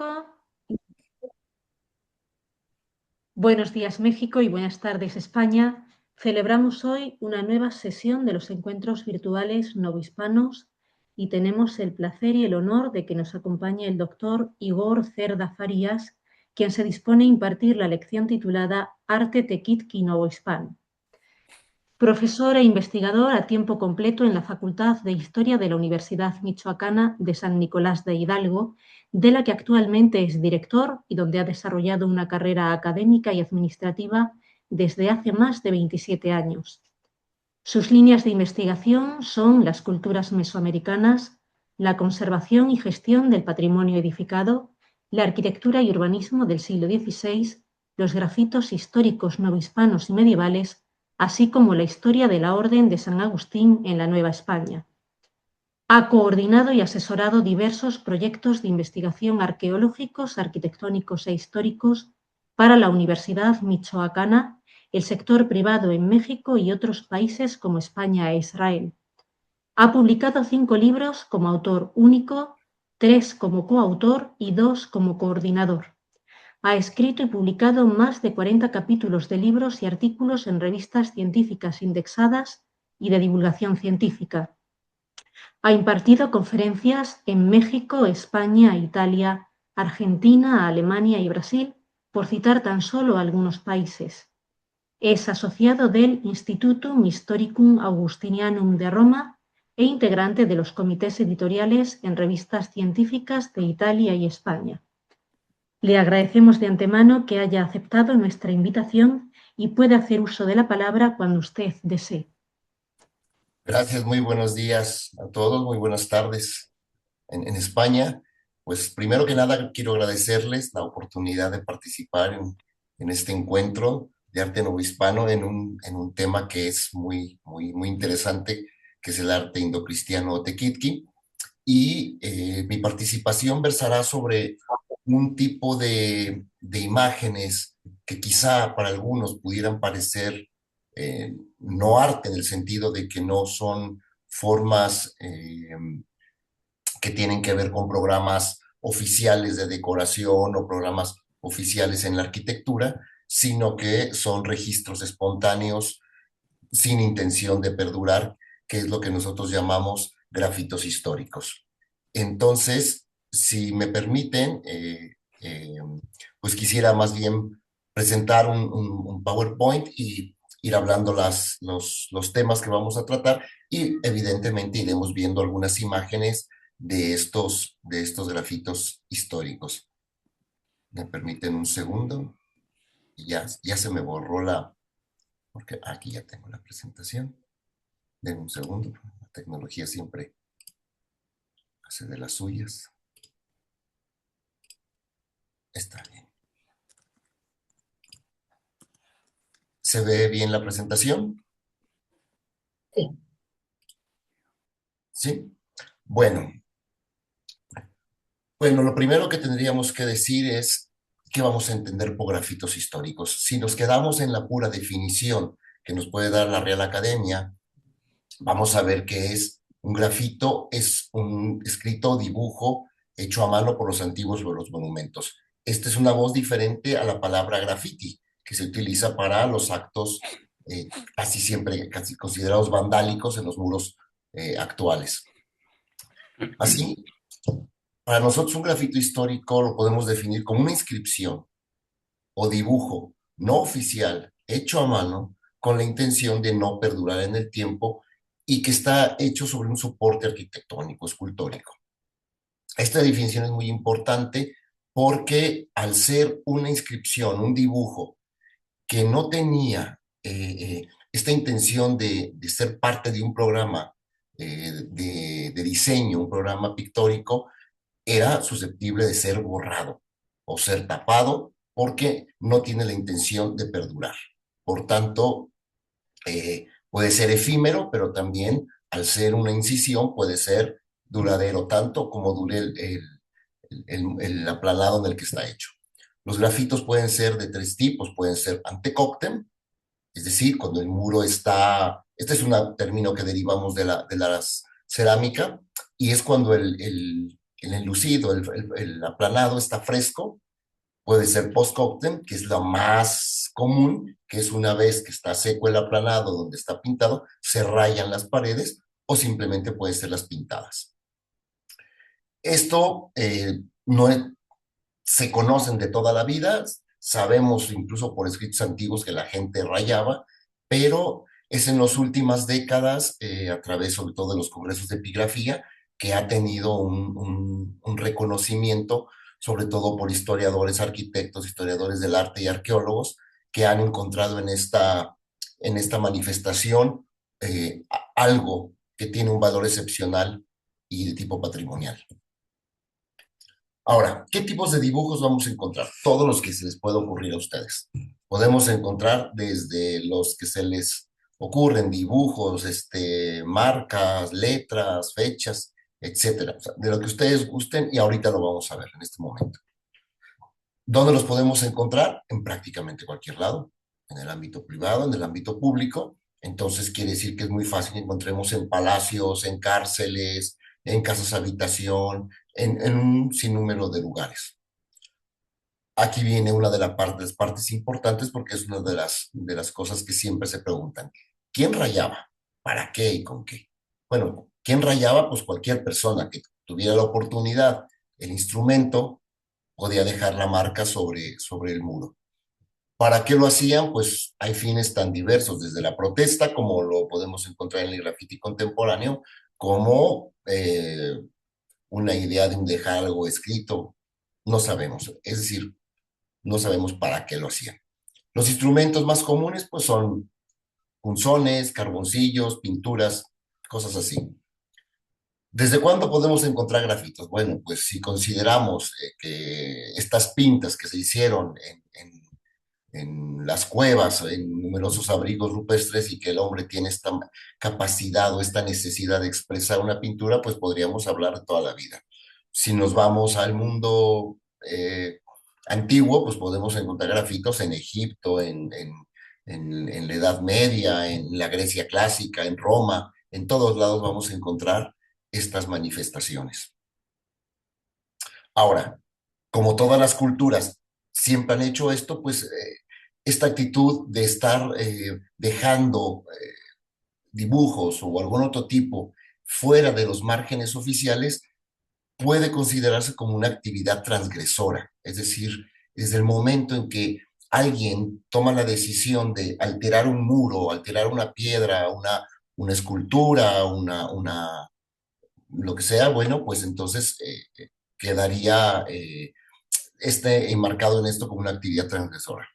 México. Buenos días, México, y buenas tardes, España. Celebramos hoy una nueva sesión de los encuentros virtuales novohispanos y tenemos el placer y el honor de que nos acompañe el doctor Igor Cerda Farías, quien se dispone a impartir la lección titulada Arte Tequitqui Novohispano. Profesor e investigador a tiempo completo en la Facultad de Historia de la Universidad Michoacana de San Nicolás de Hidalgo, de la que actualmente es director y donde ha desarrollado una carrera académica y administrativa desde hace más de 27 años. Sus líneas de investigación son las culturas mesoamericanas, la conservación y gestión del patrimonio edificado, la arquitectura y urbanismo del siglo XVI, los grafitos históricos novohispanos y medievales, así como la historia de la Orden de San Agustín en la Nueva España. Ha coordinado y asesorado diversos proyectos de investigación arqueológicos, arquitectónicos e históricos para la Universidad Michoacana, el sector privado en México y otros países como España e Israel. Ha publicado 5 libros como autor único, 3 como coautor y 2 como coordinador. Ha escrito y publicado más de 40 capítulos de libros y artículos en revistas científicas indexadas y de divulgación científica. Ha impartido conferencias en México, España, Italia, Argentina, Alemania y Brasil, por citar tan solo algunos países. Es asociado del Institutum Historicum Augustinianum de Roma e integrante de los comités editoriales en revistas científicas de Italia y España. Le agradecemos de antemano que haya aceptado nuestra invitación y puede hacer uso de la palabra cuando usted desee. Gracias, muy buenos días a todos, muy buenas tardes en España. Pues primero que nada quiero agradecerles la oportunidad de participar en este encuentro de arte novohispano en un tema que es muy interesante, que es el arte indocristiano tequitqui. Y mi participación versará sobre un tipo de imágenes que quizá para algunos pudieran parecer no arte en el sentido de que no son formas que tienen que ver con programas oficiales de decoración o programas oficiales en la arquitectura, sino que son registros espontáneos sin intención de perdurar, que es lo que nosotros llamamos grafitos históricos. Entonces, si me permiten, pues quisiera más bien presentar un PowerPoint y ir hablando los temas que vamos a tratar y evidentemente iremos viendo algunas imágenes de estos grafitos históricos. ¿Me permiten un segundo? Y ya se me borró porque aquí ya tengo la presentación. Denme un segundo, la tecnología siempre hace de las suyas. Está bien. ¿Se ve bien la presentación? Sí. Sí. Bueno, bueno, lo primero que tendríamos que decir es qué vamos a entender por grafitos históricos. Si nos quedamos en la pura definición que nos puede dar la Real Academia, vamos a ver que es un grafito, es un escrito o dibujo hecho a mano por los antiguos o los monumentos. Esta es una voz diferente a la palabra graffiti, que se utiliza para los actos casi siempre casi considerados vandálicos en los muros actuales. Así, para nosotros un grafito histórico lo podemos definir como una inscripción o dibujo no oficial hecho a mano con la intención de no perdurar en el tiempo y que está hecho sobre un soporte arquitectónico, escultórico. Esta definición es muy importante porque al ser una inscripción, un dibujo que no tenía esta intención de ser parte de un programa de diseño, un programa pictórico, era susceptible de ser borrado o ser tapado porque no tiene la intención de perdurar. Por tanto, puede ser efímero, pero también al ser una incisión puede ser duradero, tanto como dure el aplanado en el que está hecho. Los grafitos pueden ser de tres tipos, pueden ser antecoctem, es decir, cuando el muro está, este es un término que derivamos de la cerámica, y es cuando el enlucido, el aplanado está fresco. Puede ser post-coctem, que es lo más común, que es una vez que está seco el aplanado donde está pintado, se rayan las paredes o simplemente puede ser las pintadas. Esto no es, se conocen de toda la vida, sabemos incluso por escritos antiguos que la gente rayaba, pero es en las últimas décadas, a través sobre todo de los congresos de epigrafía, que ha tenido un reconocimiento, sobre todo por historiadores, arquitectos, historiadores del arte y arqueólogos, que han encontrado en esta manifestación algo que tiene un valor excepcional y de tipo patrimonial. Ahora, ¿qué tipos de dibujos vamos a encontrar? Todos los que se les pueda ocurrir a ustedes. Podemos encontrar desde los que se les ocurren dibujos, marcas, letras, fechas, etcétera. O sea, de lo que ustedes gusten y ahorita lo vamos a ver en este momento. ¿Dónde los podemos encontrar? En prácticamente cualquier lado, en el ámbito privado, en el ámbito público. Entonces quiere decir que es muy fácil que encontremos en palacios, en cárceles, en casas habitación, en un sinnúmero de lugares. Aquí viene una de las partes importantes porque es una de las cosas que siempre se preguntan. ¿Quién rayaba? ¿Para qué y con qué? Bueno, ¿quién rayaba? Pues cualquier persona que tuviera la oportunidad, el instrumento, podía dejar la marca sobre el muro. ¿Para qué lo hacían? Pues hay fines tan diversos, desde la protesta, como lo podemos encontrar en el graffiti contemporáneo, como una idea de un dejar algo escrito. No sabemos. Es decir, no sabemos para qué lo hacían. Los instrumentos más comunes, pues son punzones, carboncillos, pinturas, cosas así. ¿Desde cuándo podemos encontrar grafitos? Bueno, pues si consideramos que estas pintas que se hicieron en las cuevas, en numerosos abrigos rupestres y que el hombre tiene esta capacidad o esta necesidad de expresar una pintura, pues podríamos hablar de toda la vida. Si nos vamos al mundo antiguo, pues podemos encontrar grafitos en Egipto, en la Edad Media, en la Grecia clásica, en Roma, en todos lados vamos a encontrar estas manifestaciones. Ahora, como todas las culturas siempre han hecho esto, pues esta actitud de estar dejando dibujos o algún otro tipo fuera de los márgenes oficiales puede considerarse como una actividad transgresora. Es decir, desde el momento en que alguien toma la decisión de alterar un muro, alterar una piedra, una escultura, lo que sea, bueno, pues entonces quedaría enmarcado en esto como una actividad transgresora.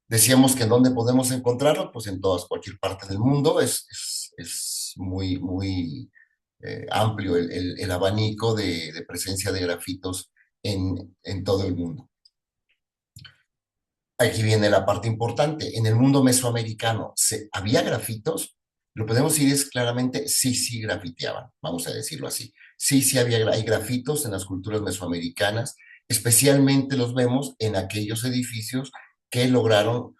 Decíamos que en dónde podemos encontrarlo, pues en todas, cualquier parte del mundo. Es muy, muy amplio el abanico de presencia de grafitos en todo el mundo. Aquí viene la parte importante. En el mundo mesoamericano, ¿había grafitos? Lo podemos decir es claramente, sí, sí grafiteaban, vamos a decirlo así. Sí, sí hay grafitos en las culturas mesoamericanas, especialmente los vemos en aquellos edificios que lograron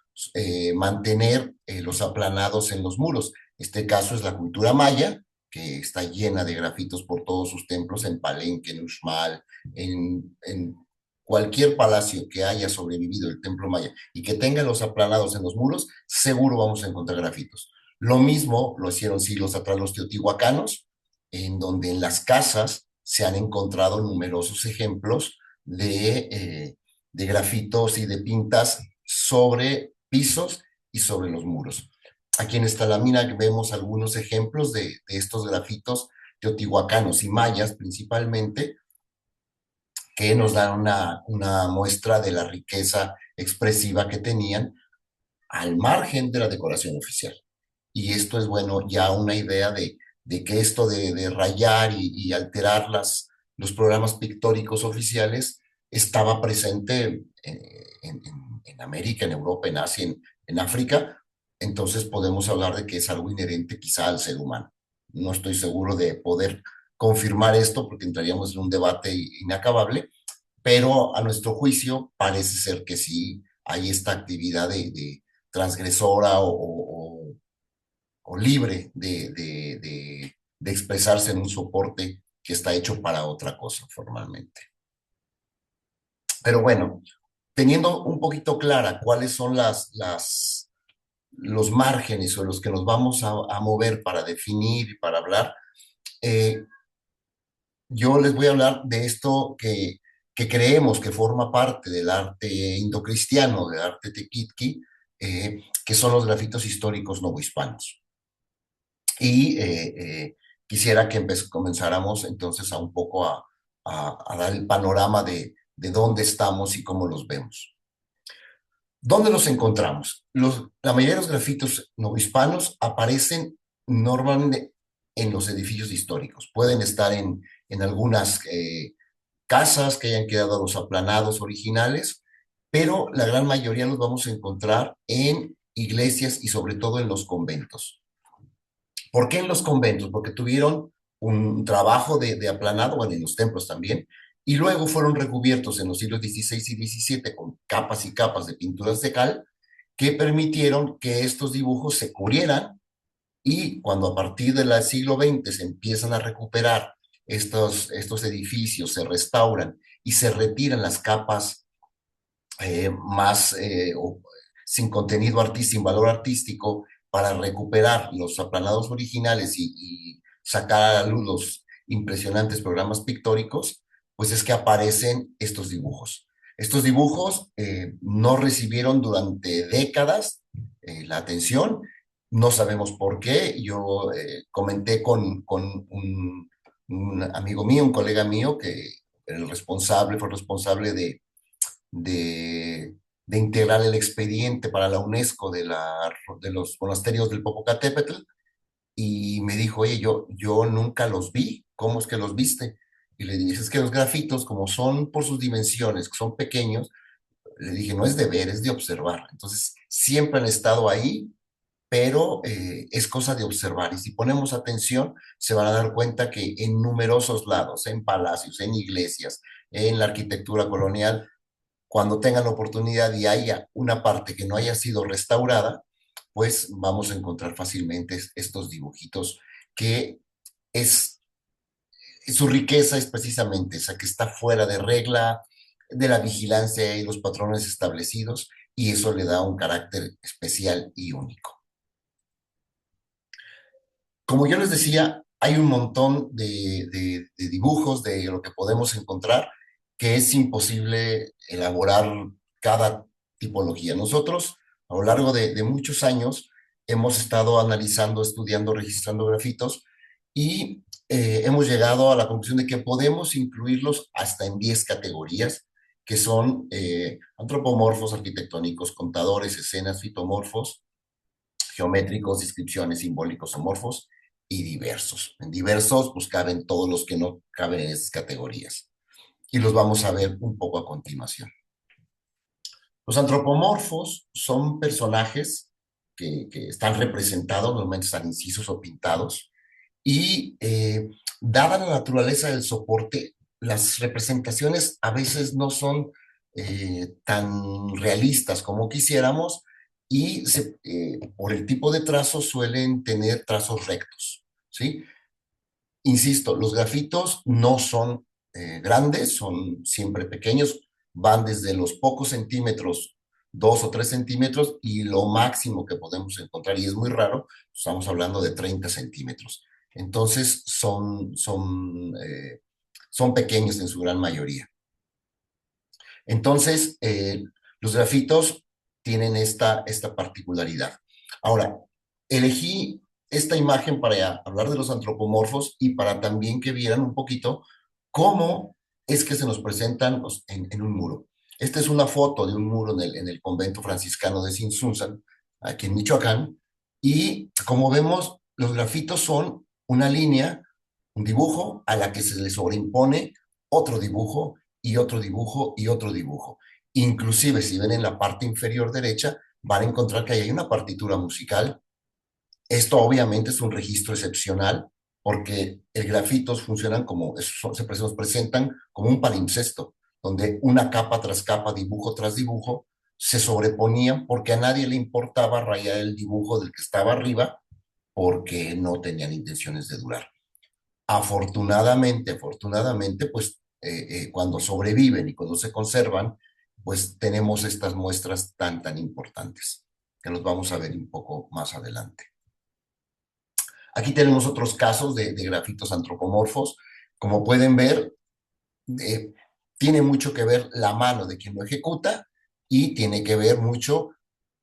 mantener los aplanados en los muros. Este caso es la cultura maya, que está llena de grafitos por todos sus templos, en Palenque, en Uxmal, en cualquier palacio que haya sobrevivido el templo maya y que tenga los aplanados en los muros, seguro vamos a encontrar grafitos. Lo mismo lo hicieron siglos atrás los teotihuacanos, en donde en las casas se han encontrado numerosos ejemplos de grafitos y de pintas sobre pisos y sobre los muros. Aquí en esta lámina vemos algunos ejemplos de estos grafitos teotihuacanos y mayas principalmente, que nos dan una muestra de la riqueza expresiva que tenían al margen de la decoración oficial. Y esto es, bueno, ya una idea de que esto de rayar y alterar los programas pictóricos oficiales estaba presente en América, en Europa, en Asia, en África. Entonces podemos hablar de que es algo inherente quizá al ser humano. No estoy seguro de poder confirmar esto porque entraríamos en un debate inacabable, pero a nuestro juicio parece ser que sí hay esta actividad de transgresora o libre de expresarse en un soporte que está hecho para otra cosa formalmente. Pero bueno, teniendo un poquito clara cuáles son los márgenes o los que nos vamos a mover para definir y para hablar, eh, yo les voy a hablar de esto que creemos que forma parte del arte indocristiano, del arte tequitqui, que son los grafitos históricos novohispanos. Y quisiera que comenzáramos entonces a un poco a dar el panorama de dónde estamos y cómo los vemos. ¿Dónde los encontramos? La mayoría de los grafitos novohispanos aparecen normalmente en los edificios históricos. Pueden estar en algunas casas que hayan quedado los aplanados originales, pero la gran mayoría los vamos a encontrar en iglesias y sobre todo en los conventos. ¿Por qué en los conventos? Porque tuvieron un trabajo de aplanado, bueno, en los templos también, y luego fueron recubiertos en los siglos XVI y XVII con capas y capas de pinturas de cal que permitieron que estos dibujos se cubrieran y cuando a partir del siglo XX se empiezan a recuperar estos edificios, se restauran y se retiran las capas más sin contenido artístico, sin valor artístico, para recuperar los aplanados originales y sacar a la luz los impresionantes programas pictóricos, pues es que aparecen estos dibujos. Estos dibujos no recibieron durante décadas la atención, no sabemos por qué. Yo comenté con un amigo mío, un colega mío, que fue responsable de, de integrar el expediente para la UNESCO de los monasterios del Popocatépetl y me dijo, oye, yo nunca los vi, ¿cómo es que los viste? Y le dije, es que los grafitos, como son por sus dimensiones, que son pequeños, le dije, no es de ver, es de observar. Entonces, siempre han estado ahí, pero es cosa de observar. Y si ponemos atención, se van a dar cuenta que en numerosos lados, en palacios, en iglesias, en la arquitectura colonial, cuando tengan la oportunidad y haya una parte que no haya sido restaurada, pues vamos a encontrar fácilmente estos dibujitos que es, su riqueza es precisamente esa, que está fuera de regla, de la vigilancia y los patrones establecidos, y eso le da un carácter especial y único. Como yo les decía, hay un montón de dibujos de lo que podemos encontrar que es imposible elaborar cada tipología. Nosotros, a lo largo de muchos años, hemos estado analizando, estudiando, registrando grafitos y hemos llegado a la conclusión de que podemos incluirlos hasta en 10 categorías, que son antropomorfos, arquitectónicos, contadores, escenas, fitomorfos, geométricos, descripciones, simbólicos, amorfos y diversos. En diversos, pues caben todos los que no caben en estas categorías. Y los vamos a ver un poco a continuación. Los antropomorfos son personajes que están representados, normalmente están incisos o pintados, y dada la naturaleza del soporte, las representaciones a veces no son tan realistas como quisiéramos y por el tipo de trazo suelen tener trazos rectos, ¿sí? Insisto, los grafitos no son grandes, son siempre pequeños, van desde los pocos centímetros, 2 o 3 centímetros, y lo máximo que podemos encontrar, y es muy raro, estamos hablando de 30 centímetros. Entonces son pequeños en su gran mayoría. Entonces, los grafitos tienen esta particularidad. Ahora, elegí esta imagen para hablar de los antropomorfos y para también que vieran un poquito cómo es que se nos presentan en un muro. Esta es una foto de un muro en el convento franciscano de Sinsunzan, aquí en Michoacán, y como vemos, los grafitos son una línea, un dibujo a la que se le sobreimpone otro dibujo y otro dibujo y otro dibujo. Inclusive, si ven en la parte inferior derecha, van a encontrar que ahí hay una partitura musical. Esto obviamente es un registro excepcional porque el grafitos funcionan nos presentan como un palimpsesto, donde una capa tras capa, dibujo tras dibujo, se sobreponían porque a nadie le importaba rayar el dibujo del que estaba arriba porque no tenían intenciones de durar. Afortunadamente, pues cuando sobreviven y cuando se conservan, pues tenemos estas muestras tan importantes, que los vamos a ver un poco más adelante. Aquí tenemos otros casos de grafitos antropomorfos. Como pueden ver, eh, tiene mucho que ver la mano de quien lo ejecuta y tiene que ver mucho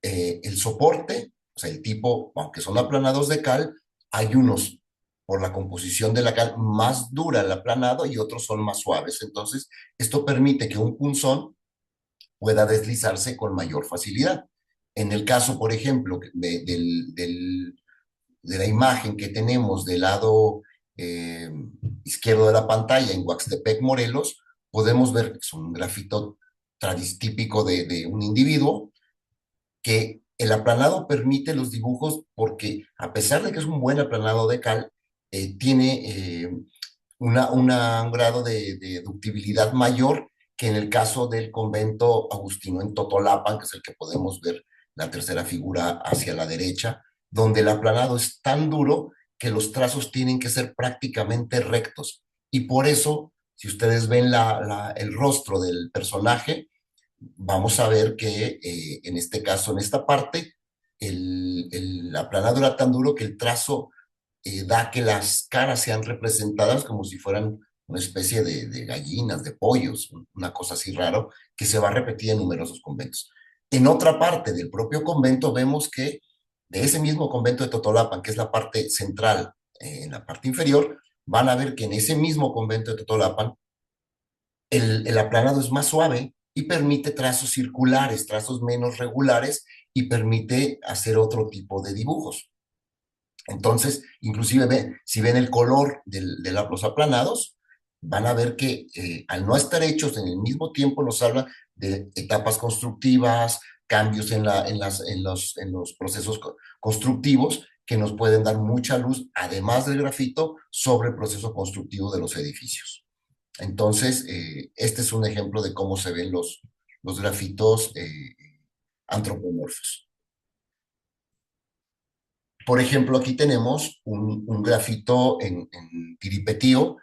el soporte, o sea, el tipo, aunque son aplanados de cal, hay unos por la composición de la cal más dura el aplanado y otros son más suaves. Entonces, esto permite que un punzón pueda deslizarse con mayor facilidad. En el caso, por ejemplo, de la imagen que tenemos del lado eh, izquierdo de la pantalla en Huaxtepec, Morelos, podemos ver que es un grafito típico de un individuo que el aplanado permite los dibujos porque a pesar de que es un buen aplanado de cal, tiene un grado de ductibilidad mayor que en el caso del convento agustino en Totolapan, que es el que podemos ver la tercera figura hacia la derecha, donde el aplanado es tan duro que los trazos tienen que ser prácticamente rectos. Y por eso, si ustedes ven el rostro del personaje, vamos a ver que en este caso, en esta parte, el aplanado era tan duro que el trazo da que las caras sean representadas como si fueran una especie de gallinas, de pollos, una cosa así raro, que se va a repetir en numerosos conventos. En otra parte del propio convento vemos que de ese mismo convento de Totolapan, que es la parte central, en la parte inferior, van a ver que en ese mismo convento de Totolapan el aplanado es más suave y permite trazos circulares, trazos menos regulares y permite hacer otro tipo de dibujos. Entonces, inclusive si ven el color de los aplanados, van a ver que al no estar hechos en el mismo tiempo nos habla de etapas constructivas, cambios en los procesos constructivos que nos pueden dar mucha luz, además del grafito, sobre el proceso constructivo de los edificios. Entonces, este es un ejemplo de cómo se ven los grafitos antropomorfos. Por ejemplo, aquí tenemos un grafito en tiripetío,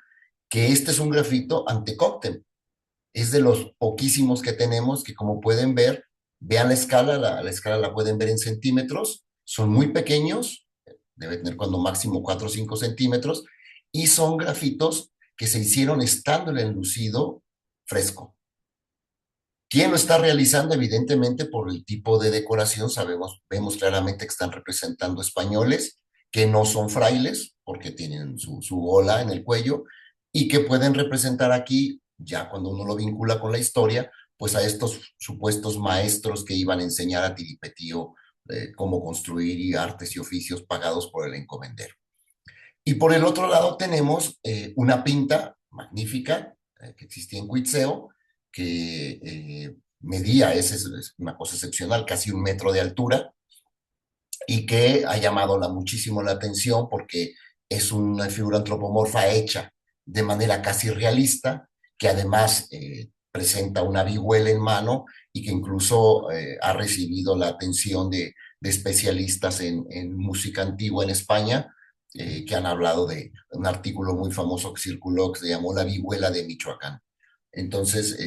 que este es un grafito antecóctem. Es de los poquísimos que tenemos que, como pueden ver, vean la escala la pueden ver en centímetros, son muy pequeños, debe tener cuando máximo 4 o 5 centímetros, y son grafitos que se hicieron estando el enlucido fresco. ¿Quién lo está realizando? Evidentemente, por el tipo de decoración, vemos claramente que están representando españoles que no son frailes, porque tienen su gola en el cuello, y que pueden representar aquí, ya cuando uno lo vincula con la historia, pues a estos supuestos maestros que iban a enseñar a Tiripetío cómo construir y artes y oficios pagados por el encomendero. Y por el otro lado tenemos una pinta magnífica que existía en Cuitzeo, que medía, es una cosa excepcional, casi 1 metro de altura, y que ha llamado muchísimo la atención porque es una figura antropomorfa hecha de manera casi realista, que además presenta una vihuela en mano y que incluso ha recibido la atención de especialistas en música antigua en España, que han hablado de un artículo muy famoso que circuló que se llamó La vihuela de Michoacán. Entonces,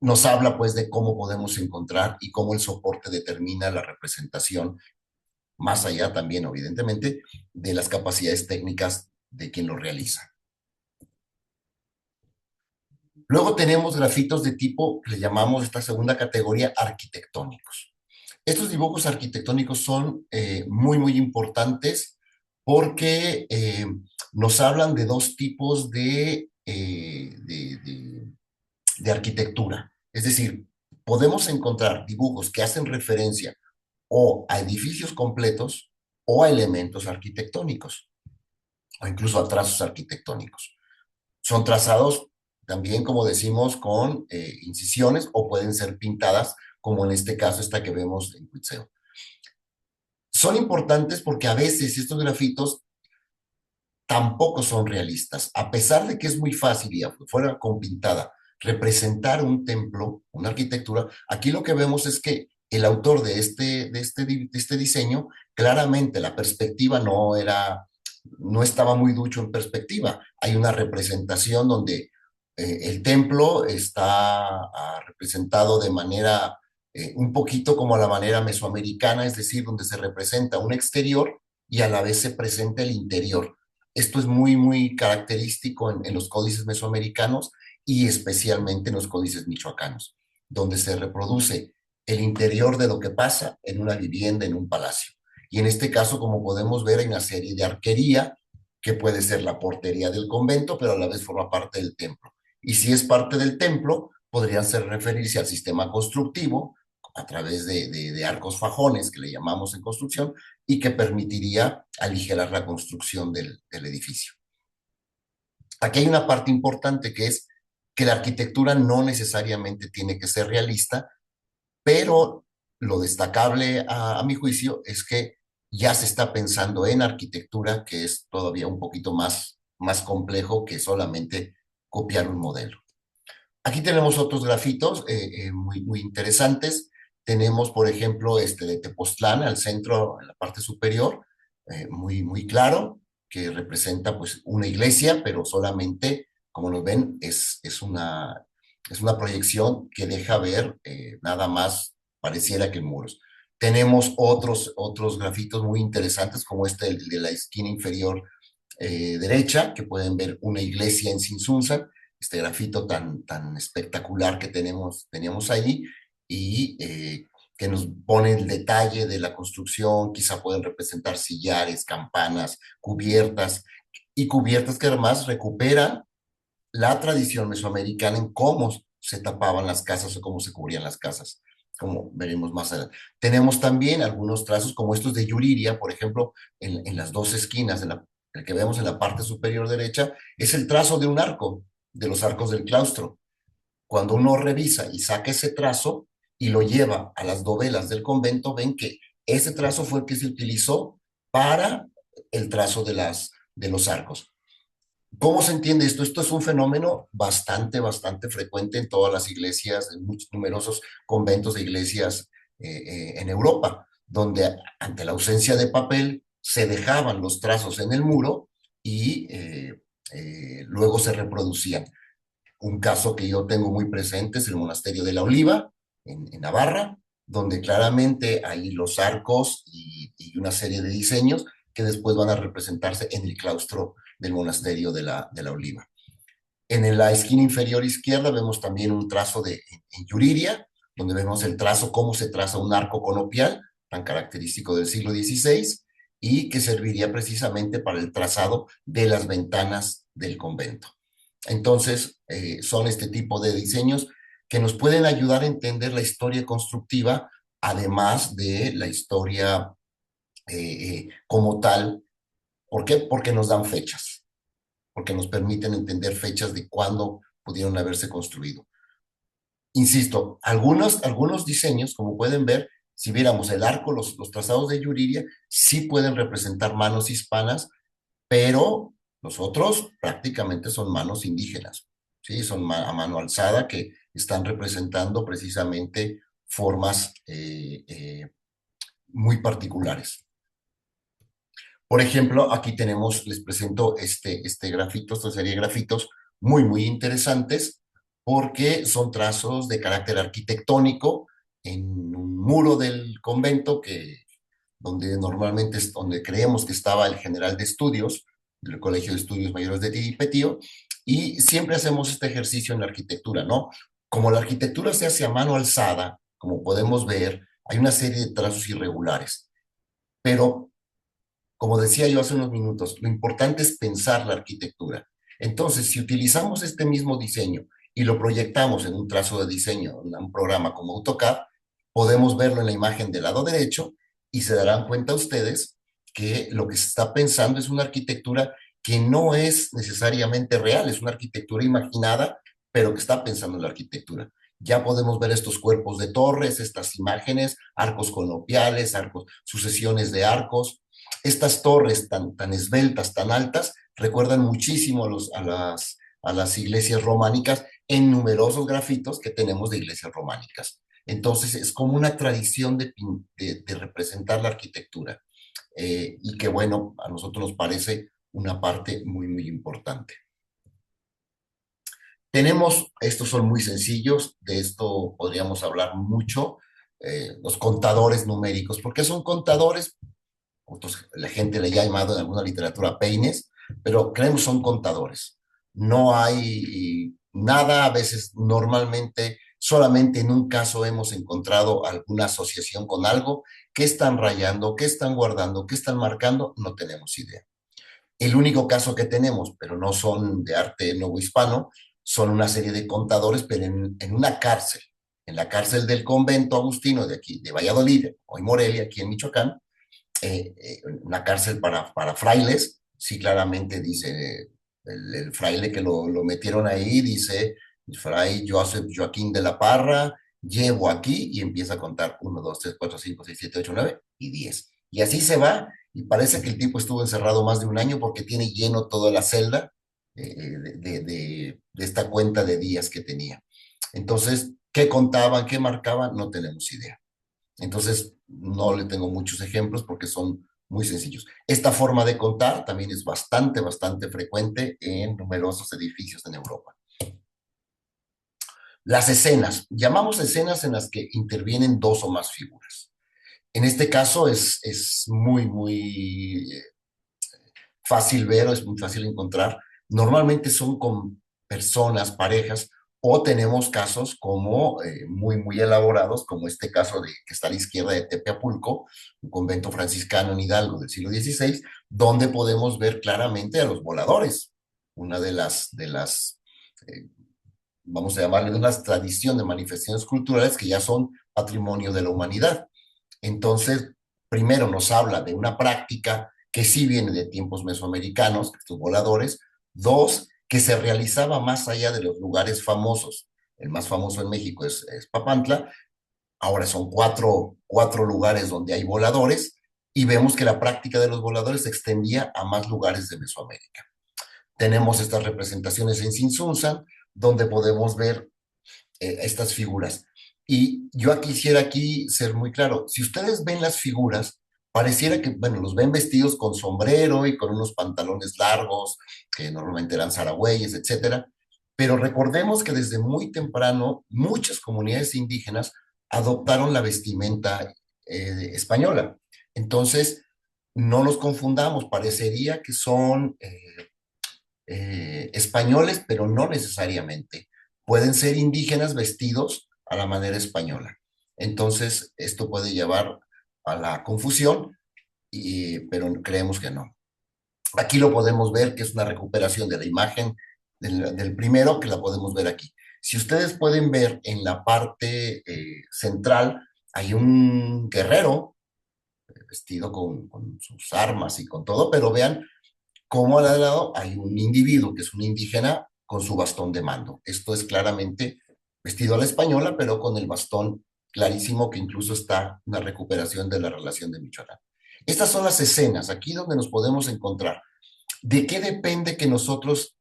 nos habla pues de cómo podemos encontrar y cómo el soporte determina la representación, más allá también, evidentemente, de las capacidades técnicas de quien lo realiza. Luego tenemos grafitos de tipo, le llamamos esta segunda categoría, arquitectónicos. Estos dibujos arquitectónicos son muy importantes porque nos hablan de dos tipos de arquitectura. Es decir, podemos encontrar dibujos que hacen referencia o a edificios completos o a elementos arquitectónicos o incluso a trazos arquitectónicos. Son trazados también, como decimos, con incisiones o pueden ser pintadas, como en este caso esta que vemos en Cuitzeo. Son importantes porque a veces estos grafitos tampoco son realistas, a pesar de que es muy fácil y fuera con pintada representar un templo, una arquitectura. Aquí lo que vemos es que el autor de este diseño, claramente la perspectiva no era no estaba muy ducho en perspectiva. Hay una representación donde el templo está representado de manera un poquito como a la manera mesoamericana, es decir, donde se representa un exterior y a la vez se presenta el interior. Esto es muy, muy característico en los códices mesoamericanos y especialmente en los códices michoacanos, donde se reproduce el interior de lo que pasa en una vivienda, en un palacio. Y en este caso, como podemos ver, hay una serie de arquería que puede ser la portería del convento, pero a la vez forma parte del templo. Y si es parte del templo, podrían ser referirse al sistema constructivo a través de arcos fajones, que le llamamos en construcción, y que permitiría aligerar la construcción del edificio. Aquí hay una parte importante que es que la arquitectura no necesariamente tiene que ser realista, pero lo destacable a mi juicio es que ya se está pensando en arquitectura, que es todavía un poquito más complejo que solamente copiar un modelo. Aquí tenemos otros grafitos muy, muy interesantes. Tenemos, por ejemplo, este de Tepoztlán al centro, en la parte superior, muy, muy claro, que representa pues una iglesia, pero solamente, como nos ven, es una proyección que deja ver nada más pareciera que muros. Tenemos otros grafitos muy interesantes, como este de la esquina inferior derecha, que pueden ver una iglesia en Sinsunza, este grafito tan espectacular que teníamos ahí y que nos pone el detalle de la construcción, quizá pueden representar sillares, campanas, cubiertas, y cubiertas que además recuperan la tradición mesoamericana en cómo se tapaban las casas o cómo se cubrían las casas, como veremos más adelante. Tenemos también algunos trazos como estos de Yuriria, por ejemplo, en las dos esquinas, el que vemos en la parte superior derecha, es el trazo de un arco, de los arcos del claustro. Cuando uno revisa y saca ese trazo y lo lleva a las dovelas del convento, ven que ese trazo fue el que se utilizó para el trazo de los arcos. ¿Cómo se entiende esto? Esto es un fenómeno bastante frecuente en todas las iglesias, en muchos numerosos conventos de iglesias en Europa, donde ante la ausencia de papel se dejaban los trazos en el muro y luego se reproducían. Un caso que yo tengo muy presente es el monasterio de la Oliva, en Navarra, donde claramente hay los arcos y una serie de diseños que después van a representarse en el claustro del monasterio de la Oliva. En la esquina inferior izquierda vemos también un trazo en Yuriria, donde vemos el trazo, cómo se traza un arco conopial, tan característico del siglo XVI, y que serviría precisamente para el trazado de las ventanas del convento. Entonces, son este tipo de diseños que nos pueden ayudar a entender la historia constructiva, además de la historia como tal. ¿Por qué? Porque nos dan fechas, porque nos permiten entender fechas de cuándo pudieron haberse construido. Insisto, algunos diseños, como pueden ver, si viéramos el arco, los trazados de Yuriria, sí pueden representar manos hispanas, pero los otros prácticamente son manos indígenas, ¿sí? Son a mano alzada que están representando precisamente formas muy particulares. Por ejemplo, aquí tenemos, les presento este grafito, esta serie de grafitos muy, muy interesantes porque son trazos de carácter arquitectónico en un muro del convento donde normalmente es donde creemos que estaba el general de estudios del Colegio de Estudios Mayores de Tiripetío, y siempre hacemos este ejercicio en la arquitectura, ¿no? Como la arquitectura se hace a mano alzada, como podemos ver, hay una serie de trazos irregulares, pero como decía yo hace unos minutos, lo importante es pensar la arquitectura. Entonces, si utilizamos este mismo diseño y lo proyectamos en un trazo de diseño, en un programa como AutoCAD, podemos verlo en la imagen del lado derecho y se darán cuenta ustedes que lo que se está pensando es una arquitectura que no es necesariamente real, es una arquitectura imaginada, pero que está pensando en la arquitectura. Ya podemos ver estos cuerpos de torres, estas imágenes, arcos conopiales, arcos, sucesiones de arcos. Estas torres tan esbeltas, tan altas, recuerdan muchísimo a las iglesias románicas en numerosos grafitos que tenemos de iglesias románicas. Entonces es como una tradición de representar la arquitectura y que bueno, a nosotros nos parece una parte muy, muy importante. Estos son muy sencillos, de esto podríamos hablar mucho, los contadores numéricos. ¿Por qué son contadores? La gente le ha llamado en alguna literatura peines, pero creemos son contadores. No hay nada, a veces normalmente solamente en un caso hemos encontrado alguna asociación con algo, qué están rayando, qué están guardando, qué están marcando, no tenemos idea. El único caso que tenemos, pero no son de arte novohispano, son una serie de contadores, pero en una cárcel, en la cárcel del convento agustino de aquí, de Valladolid, hoy Morelia, aquí en Michoacán, una cárcel para frailes, sí claramente dice el fraile que lo metieron ahí, dice, fray Joseph Joaquín de la Parra, llevo aquí y empieza a contar 1, 2, 3, 4, 5, 6, 7, 8, 9 y 10. Y así se va y parece que el tipo estuvo encerrado más de un año porque tiene lleno toda la celda de esta cuenta de días que tenía. Entonces, ¿qué contaban, qué marcaban? No tenemos idea. Entonces, no le tengo muchos ejemplos porque son muy sencillos. Esta forma de contar también es bastante, bastante frecuente en numerosos edificios en Europa. Las escenas. Llamamos escenas en las que intervienen dos o más figuras. En este caso es muy, muy fácil ver o es muy fácil encontrar. Normalmente son con personas, parejas, o tenemos casos como muy, muy elaborados, como este caso que está a la izquierda de Tepeapulco, un convento franciscano en Hidalgo del siglo XVI, donde podemos ver claramente a los voladores, una eh, vamos a llamarle, de una tradición de manifestaciones culturales que ya son patrimonio de la humanidad. Entonces, primero nos habla de una práctica que sí viene de tiempos mesoamericanos, estos voladores. Dos, que se realizaba más allá de los lugares famosos. El más famoso en México es Papantla. Ahora son cuatro lugares donde hay voladores y vemos que la práctica de los voladores se extendía a más lugares de Mesoamérica. Tenemos estas representaciones en Sinsunzan, donde podemos ver estas figuras. Y yo quisiera aquí ser muy claro, si ustedes ven las figuras, pareciera que, bueno, los ven vestidos con sombrero y con unos pantalones largos, que normalmente eran zaragüeyes, etcétera, pero recordemos que desde muy temprano muchas comunidades indígenas adoptaron la vestimenta española. Entonces, no nos confundamos, parecería que son españoles, pero no necesariamente. Pueden ser indígenas vestidos a la manera española. Entonces, esto puede llevar a la confusión, pero creemos que no. Aquí lo podemos ver, que es una recuperación de la imagen del primero, que la podemos ver aquí. Si ustedes pueden ver en la parte central, hay un guerrero vestido con sus armas y con todo, pero vean como al lado hay un individuo que es un indígena con su bastón de mando. Esto es claramente vestido a la española, pero con el bastón clarísimo que incluso está una recuperación de la relación de Michoacán. Estas son las escenas, aquí donde nos podemos encontrar. ¿De qué depende que nosotros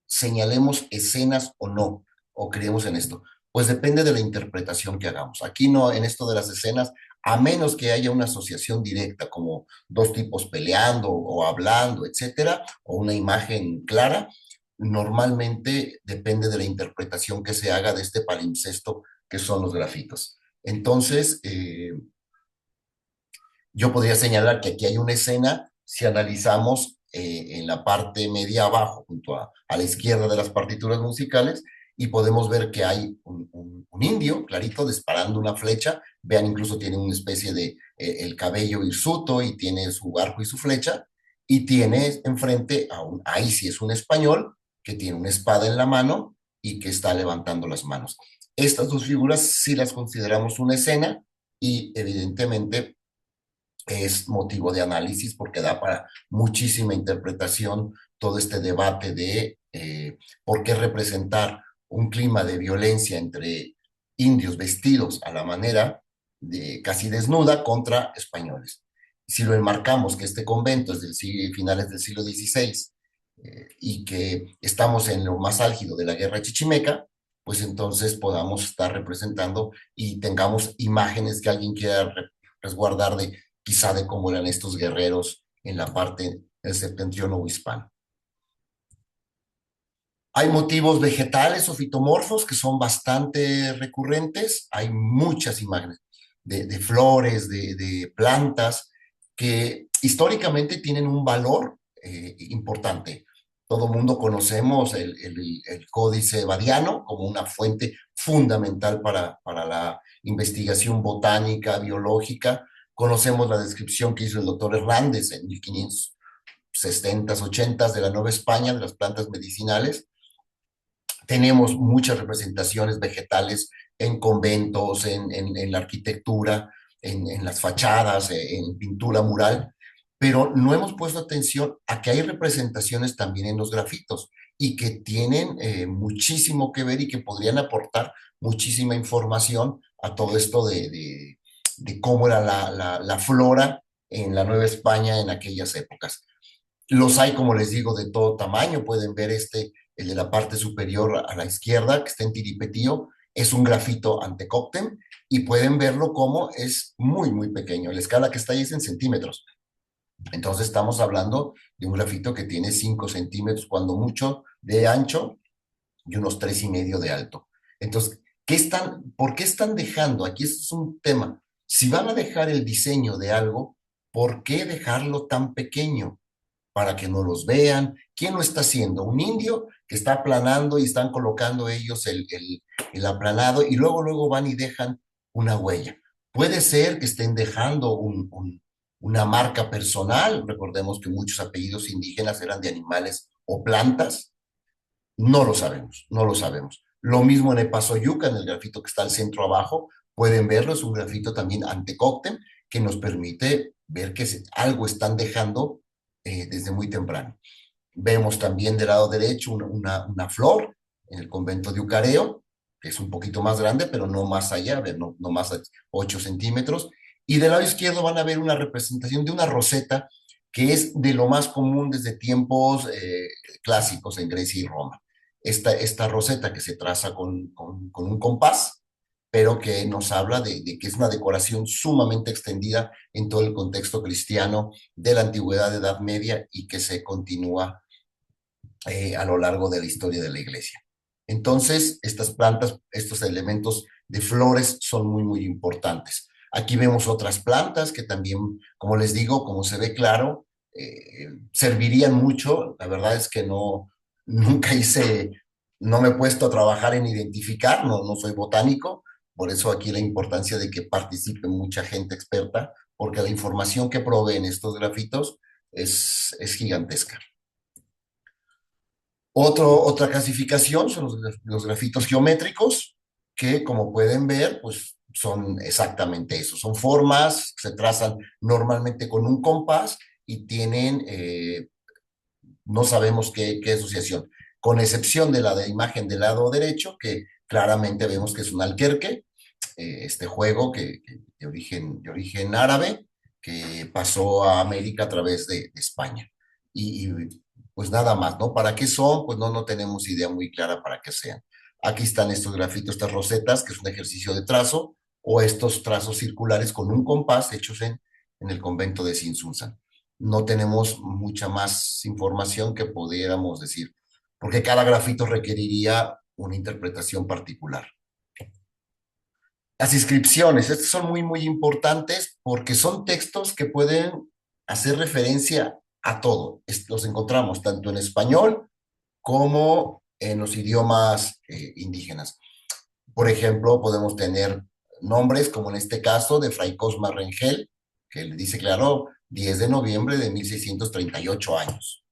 señalemos escenas o no, o creemos en esto? Pues depende de la interpretación que hagamos. Aquí no, en esto de las escenas, a menos que haya una asociación directa, como dos tipos peleando o hablando, etcétera, o una imagen clara, normalmente depende de la interpretación que se haga de este palimpsesto que son los grafitos. Entonces, yo podría señalar que aquí hay una escena, si analizamos en la parte media abajo, junto a la izquierda de las partituras musicales, y podemos ver que hay un indio, clarito, disparando una flecha. Vean, incluso tiene una especie de el cabello hirsuto y tiene su arco y su flecha, y tiene enfrente ahí sí es un español, que tiene una espada en la mano y que está levantando las manos. Estas dos figuras sí las consideramos una escena y evidentemente es motivo de análisis porque da para muchísima interpretación todo este debate de por qué representar un clima de violencia entre indios vestidos a la manera de casi desnuda contra españoles. Si lo enmarcamos que este convento es finales del siglo XVI y que estamos en lo más álgido de la guerra chichimeca, pues entonces podamos estar representando y tengamos imágenes que alguien quiera resguardar de quizá de cómo eran estos guerreros en la parte el septentrión hispano. Hay motivos vegetales o fitomorfos que son bastante recurrentes. Hay muchas imágenes de flores, de plantas, que históricamente tienen un valor importante. Todo mundo conocemos el Códice Badiano como una fuente fundamental para la investigación botánica, biológica. Conocemos la descripción que hizo el doctor Hernández en 1560s, 80s de la Nueva España, de las plantas medicinales. Tenemos muchas representaciones vegetales en conventos, en la arquitectura, en las fachadas, en pintura mural, pero no hemos puesto atención a que hay representaciones también en los grafitos y que tienen muchísimo que ver y que podrían aportar muchísima información a todo esto de cómo era la flora en la Nueva España en aquellas épocas. Los hay, como les digo, de todo tamaño. Pueden ver el de la parte superior a la izquierda, que está en tiripetío, es un grafito antecoctem y pueden verlo como es muy, muy pequeño. La escala que está ahí es en centímetros. Entonces estamos hablando de un grafito que tiene 5 centímetros, cuando mucho, de ancho y unos 3,5 de alto. Entonces, ¿por qué están dejando? Aquí es un tema. Si van a dejar el diseño de algo, ¿por qué dejarlo tan pequeño? Para que no los vean. ¿Quién lo está haciendo? Un indio que está aplanando y están colocando ellos el aplanado y luego van y dejan una huella. Puede ser que estén dejando una marca personal. Recordemos que muchos apellidos indígenas eran de animales o plantas. No lo sabemos, no lo sabemos. Lo mismo en Epazoyuca, en el grafito que está al centro abajo, pueden verlo, es un grafito también antecoctem que nos permite ver que algo están dejando desde muy temprano. Vemos también del lado derecho una flor en el convento de Ucareo, que es un poquito más grande, pero no más allá, no más de 8 centímetros. Y del lado izquierdo van a ver una representación de una roseta que es de lo más común desde tiempos clásicos en Grecia y Roma. Esta roseta que se traza con un compás, pero que nos habla de que es una decoración sumamente extendida en todo el contexto cristiano de la antigüedad, de Edad Media, y que se continúa a lo largo de la historia de la iglesia. Entonces, estas plantas, estos elementos de flores son muy, muy importantes. Aquí vemos otras plantas que también, como les digo, como se ve claro, servirían mucho. La verdad es que nunca no me he puesto a trabajar en identificar, no soy botánico, por eso aquí la importancia de que participe mucha gente experta, porque la información que proveen estos grafitos es gigantesca. Otra clasificación son los grafitos geométricos, que como pueden ver, pues son exactamente eso. Son formas que se trazan normalmente con un compás y tienen, no sabemos qué asociación, con excepción de la de imagen del lado derecho, que claramente vemos que es un alquerque, este juego de origen árabe, que pasó a América a través de España. Pues nada más, ¿no? ¿Para qué son? Pues no tenemos idea muy clara para qué sean. Aquí están estos grafitos, estas rosetas, que es un ejercicio de trazo, o estos trazos circulares con un compás hechos en el convento de Sinsunzan. No tenemos mucha más información que pudiéramos decir, porque cada grafito requeriría una interpretación particular. Las inscripciones, estas son muy, muy importantes porque son textos que pueden hacer referencia a todo. Los encontramos tanto en español como en los idiomas indígenas. Por ejemplo, podemos tener nombres, como en este caso de Fray Cosma Rengel, que le dice claro, 10 de noviembre de 1638 años.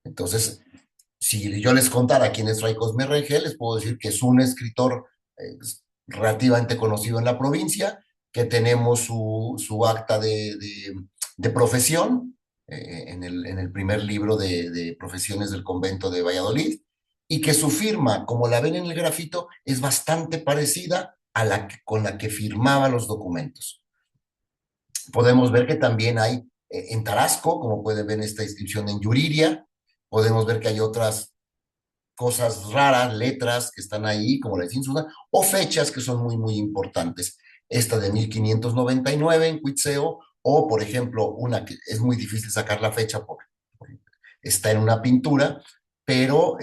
Entonces, si yo les contara quién es Fray Cosme Rengel, les puedo decir que es un escritor relativamente conocido en la provincia, que tenemos su acta de profesión en el primer libro de profesiones del convento de Valladolid, y que su firma, como la ven en el grafito, es bastante parecida a con la que firmaba los documentos. Podemos ver que también hay en Tarasco, como pueden ver en esta inscripción en Yuriria, podemos ver que hay otras cosas raras, letras que están ahí, como la Sinsuda, o fechas que son muy, muy importantes. Esta de 1599 en Cuitzeo, o por ejemplo, una que es muy difícil sacar la fecha está en una pintura, pero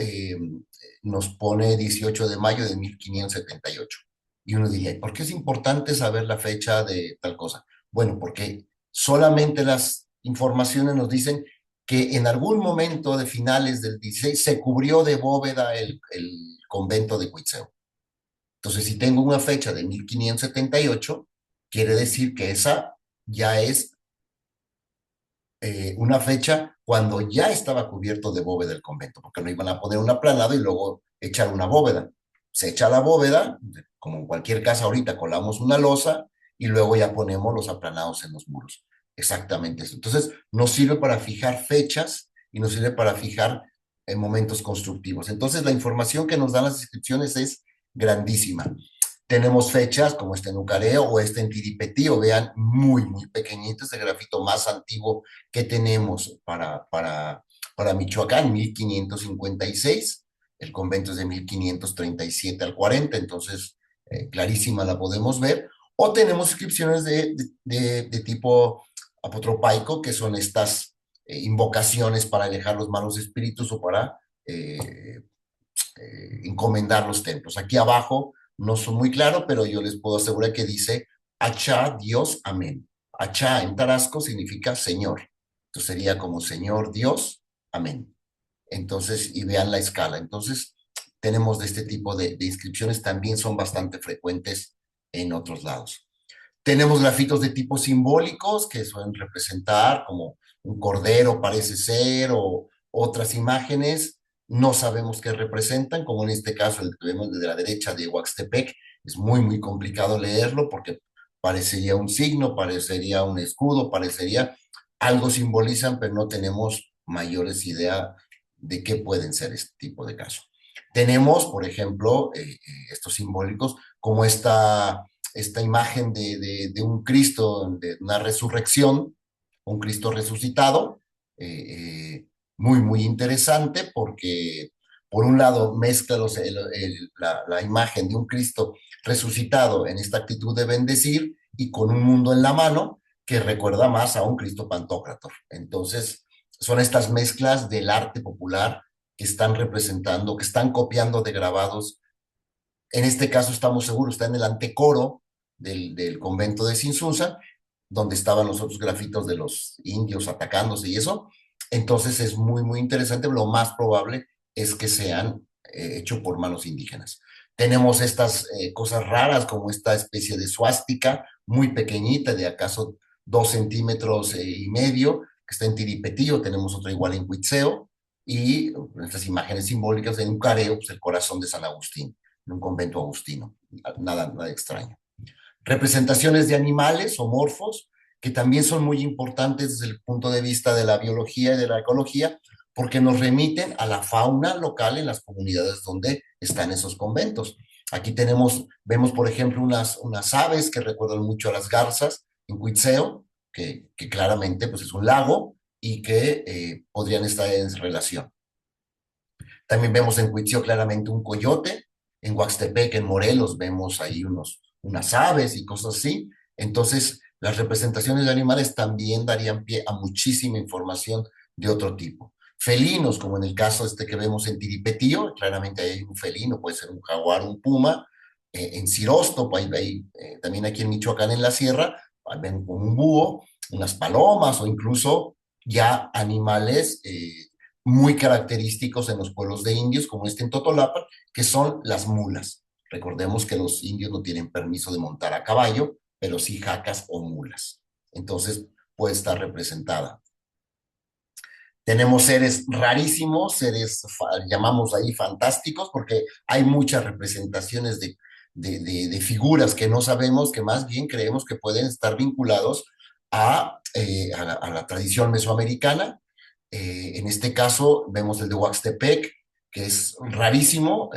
nos pone 18 de mayo de 1578. Y uno diría, ¿por qué es importante saber la fecha de tal cosa? Bueno, porque solamente las informaciones nos dicen que en algún momento de finales del 16 se cubrió de bóveda el convento de Cuitzeo. Entonces, si tengo una fecha de 1578, quiere decir que esa ya es una fecha cuando ya estaba cubierto de bóveda el convento, porque no iban a poner un aplanado y luego echar una bóveda. Se echa la bóveda, como en cualquier casa ahorita, colamos una losa y luego ya ponemos los aplanados en los muros. Exactamente eso. Entonces, nos sirve para fijar fechas y nos sirve para fijar momentos constructivos. Entonces, la información que nos dan las inscripciones es grandísima. Tenemos fechas como este en Ucareo o este en Tiripetío, vean, muy, muy pequeñito, es el grafito más antiguo que tenemos para Michoacán, 1556, el convento es de 1537 al 40, entonces clarísima la podemos ver, o tenemos inscripciones de tipo apotropaico, que son estas invocaciones para alejar los malos espíritus o para encomendar los templos. Aquí abajo no son muy claro, pero yo les puedo asegurar que dice Achá, Dios, amén. Achá en tarasco significa Señor. Entonces sería como Señor Dios, amén. Entonces, y vean la escala. Entonces, tenemos de este tipo de inscripciones, también son bastante frecuentes en otros lados. Tenemos grafitos de tipo simbólicos que suelen representar como un cordero parece ser o otras imágenes. No sabemos qué representan, como en este caso el que vemos desde la derecha de Huaxtepec. Es muy, muy complicado leerlo porque parecería un signo, parecería un escudo, parecería algo simbolizan, pero no tenemos mayores idea de qué pueden ser este tipo de casos. Tenemos, por ejemplo, estos simbólicos como esta imagen de un Cristo, de una resurrección, un Cristo resucitado, muy, muy interesante porque por un lado mezcla la imagen de un Cristo resucitado en esta actitud de bendecir y con un mundo en la mano que recuerda más a un Cristo Pantocrator. Entonces, son estas mezclas del arte popular que están representando, que están copiando de grabados. En este caso estamos seguros, está en el antecoro del convento de Sinsunza, donde estaban los otros grafitos de los indios atacándose y eso. Entonces es muy, muy interesante. Lo más probable es que sean hechos por manos indígenas. Tenemos estas cosas raras como esta especie de suástica muy pequeñita, de acaso 2 centímetros y medio, que está en Tiripetío. Tenemos otra igual en Cuitzeo y estas imágenes simbólicas en un careo, pues el corazón de San Agustín en un convento agustino. Nada, nada extraño. Representaciones de animales o morfos, que también son muy importantes desde el punto de vista de la biología y de la ecología, porque nos remiten a la fauna local en las comunidades donde están esos conventos. Aquí vemos por ejemplo unas aves que recuerdan mucho a las garzas en Cuitzeo, que claramente pues, es un lago y que podrían estar en relación. También vemos en Cuitzeo claramente un coyote, en Huaxtepec, en Morelos, vemos ahí unas aves y cosas así. Entonces, las representaciones de animales también darían pie a muchísima información de otro tipo. Felinos, como en el caso este que vemos en Tiripetío, claramente hay un felino, puede ser un jaguar, un puma. En Cirosto, también aquí en Michoacán, en la sierra, ven como un búho, unas palomas o incluso ya animales muy característicos en los pueblos de indios, como este en Totolapan, que son las mulas. Recordemos que los indios no tienen permiso de montar a caballo, pero sí jacas o mulas. Entonces puede estar representada. Tenemos seres rarísimos, llamamos ahí fantásticos, porque hay muchas representaciones de figuras que no sabemos, que más bien creemos que pueden estar vinculados a la tradición mesoamericana. En este caso vemos el de Huaxtepec, que es rarísimo.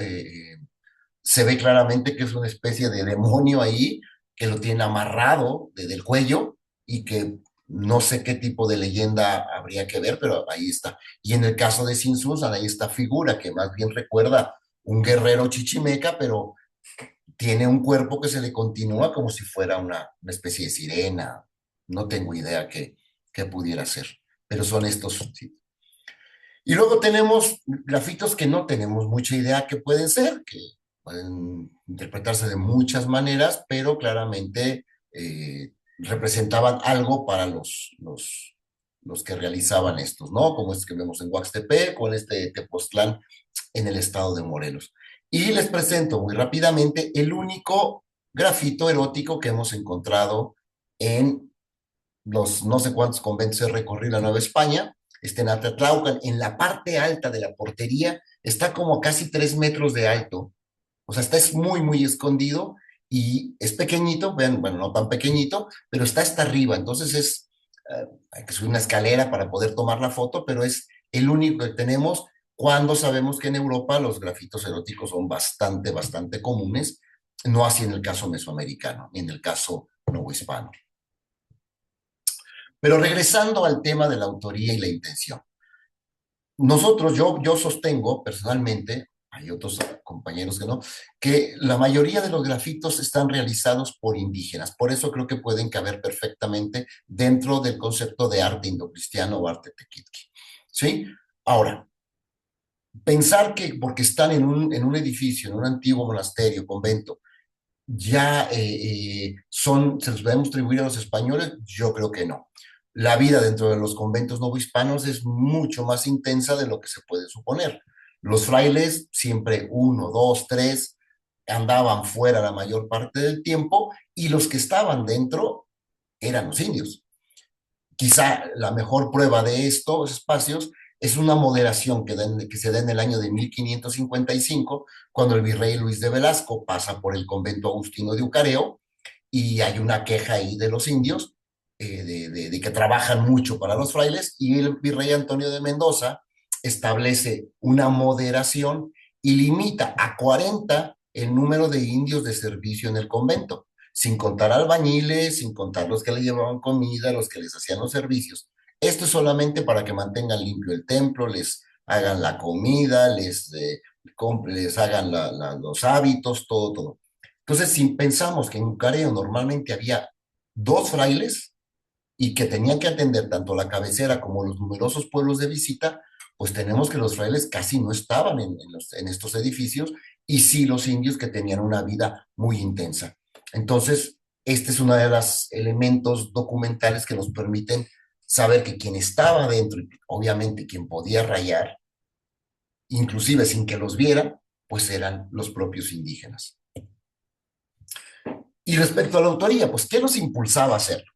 Se ve claramente que es una especie de demonio ahí, que lo tiene amarrado desde el cuello y que no sé qué tipo de leyenda habría que ver, pero ahí está. Y en el caso de Sin Susan, hay esta figura que más bien recuerda un guerrero chichimeca, pero tiene un cuerpo que se le continúa como si fuera una especie de sirena. No tengo idea qué pudiera ser, pero son estos. Sí. Y luego tenemos grafitos que no tenemos mucha idea qué pueden ser, que pueden interpretarse de muchas maneras, pero claramente representaban algo para los que realizaban estos, ¿no? Como este que vemos en Huaxtepec o en este de Tepoztlán en el estado de Morelos. Y les presento muy rápidamente el único grafito erótico que hemos encontrado en los no sé cuántos conventos he recorrido la Nueva España, en Atatlaucan, en la parte alta de la portería, está como casi 3 metros de alto, o sea, está es muy, muy escondido y es pequeñito, vean, bueno, no tan pequeñito, pero está hasta arriba, entonces hay que subir una escalera para poder tomar la foto, pero es el único que tenemos cuando sabemos que en Europa los grafitos eróticos son bastante, bastante comunes, no así en el caso mesoamericano, ni en el caso novohispano. Pero regresando al tema de la autoría y la intención. Nosotros, yo sostengo personalmente, hay otros compañeros que no, que la mayoría de los grafitos están realizados por indígenas. Por eso creo que pueden caber perfectamente dentro del concepto de arte indocristiano o arte tequitqui. ¿Sí? Ahora, pensar que porque están en un edificio, en un antiguo monasterio, convento, ya se los podemos atribuir a los españoles, yo creo que no. La vida dentro de los conventos novohispanos es mucho más intensa de lo que se puede suponer. Los frailes, siempre uno, dos, tres, andaban fuera la mayor parte del tiempo y los que estaban dentro eran los indios. Quizá la mejor prueba de estos espacios es una moderación que se da en el año de 1555, cuando el virrey Luis de Velasco pasa por el convento agustino de Ucareo y hay una queja ahí de los indios, de que trabajan mucho para los frailes, y el virrey Antonio de Mendoza establece una moderación y limita a 40 el número de indios de servicio en el convento, sin contar albañiles, sin contar los que le llevaban comida, los que les hacían los servicios. Esto es solamente para que mantengan limpio el templo, les hagan la comida, les hagan los hábitos, todo, todo. Entonces, si pensamos que en Ucareo normalmente había dos frailes y que tenían que atender tanto la cabecera como los numerosos pueblos de visita, pues tenemos que los frailes casi no estaban en estos edificios y sí los indios que tenían una vida muy intensa. Entonces, este es uno de los elementos documentales que nos permiten saber que quien estaba dentro, y obviamente quien podía rayar, inclusive sin que los vieran, pues eran los propios indígenas. Y respecto a la autoría, pues, ¿qué los impulsaba a hacerlo?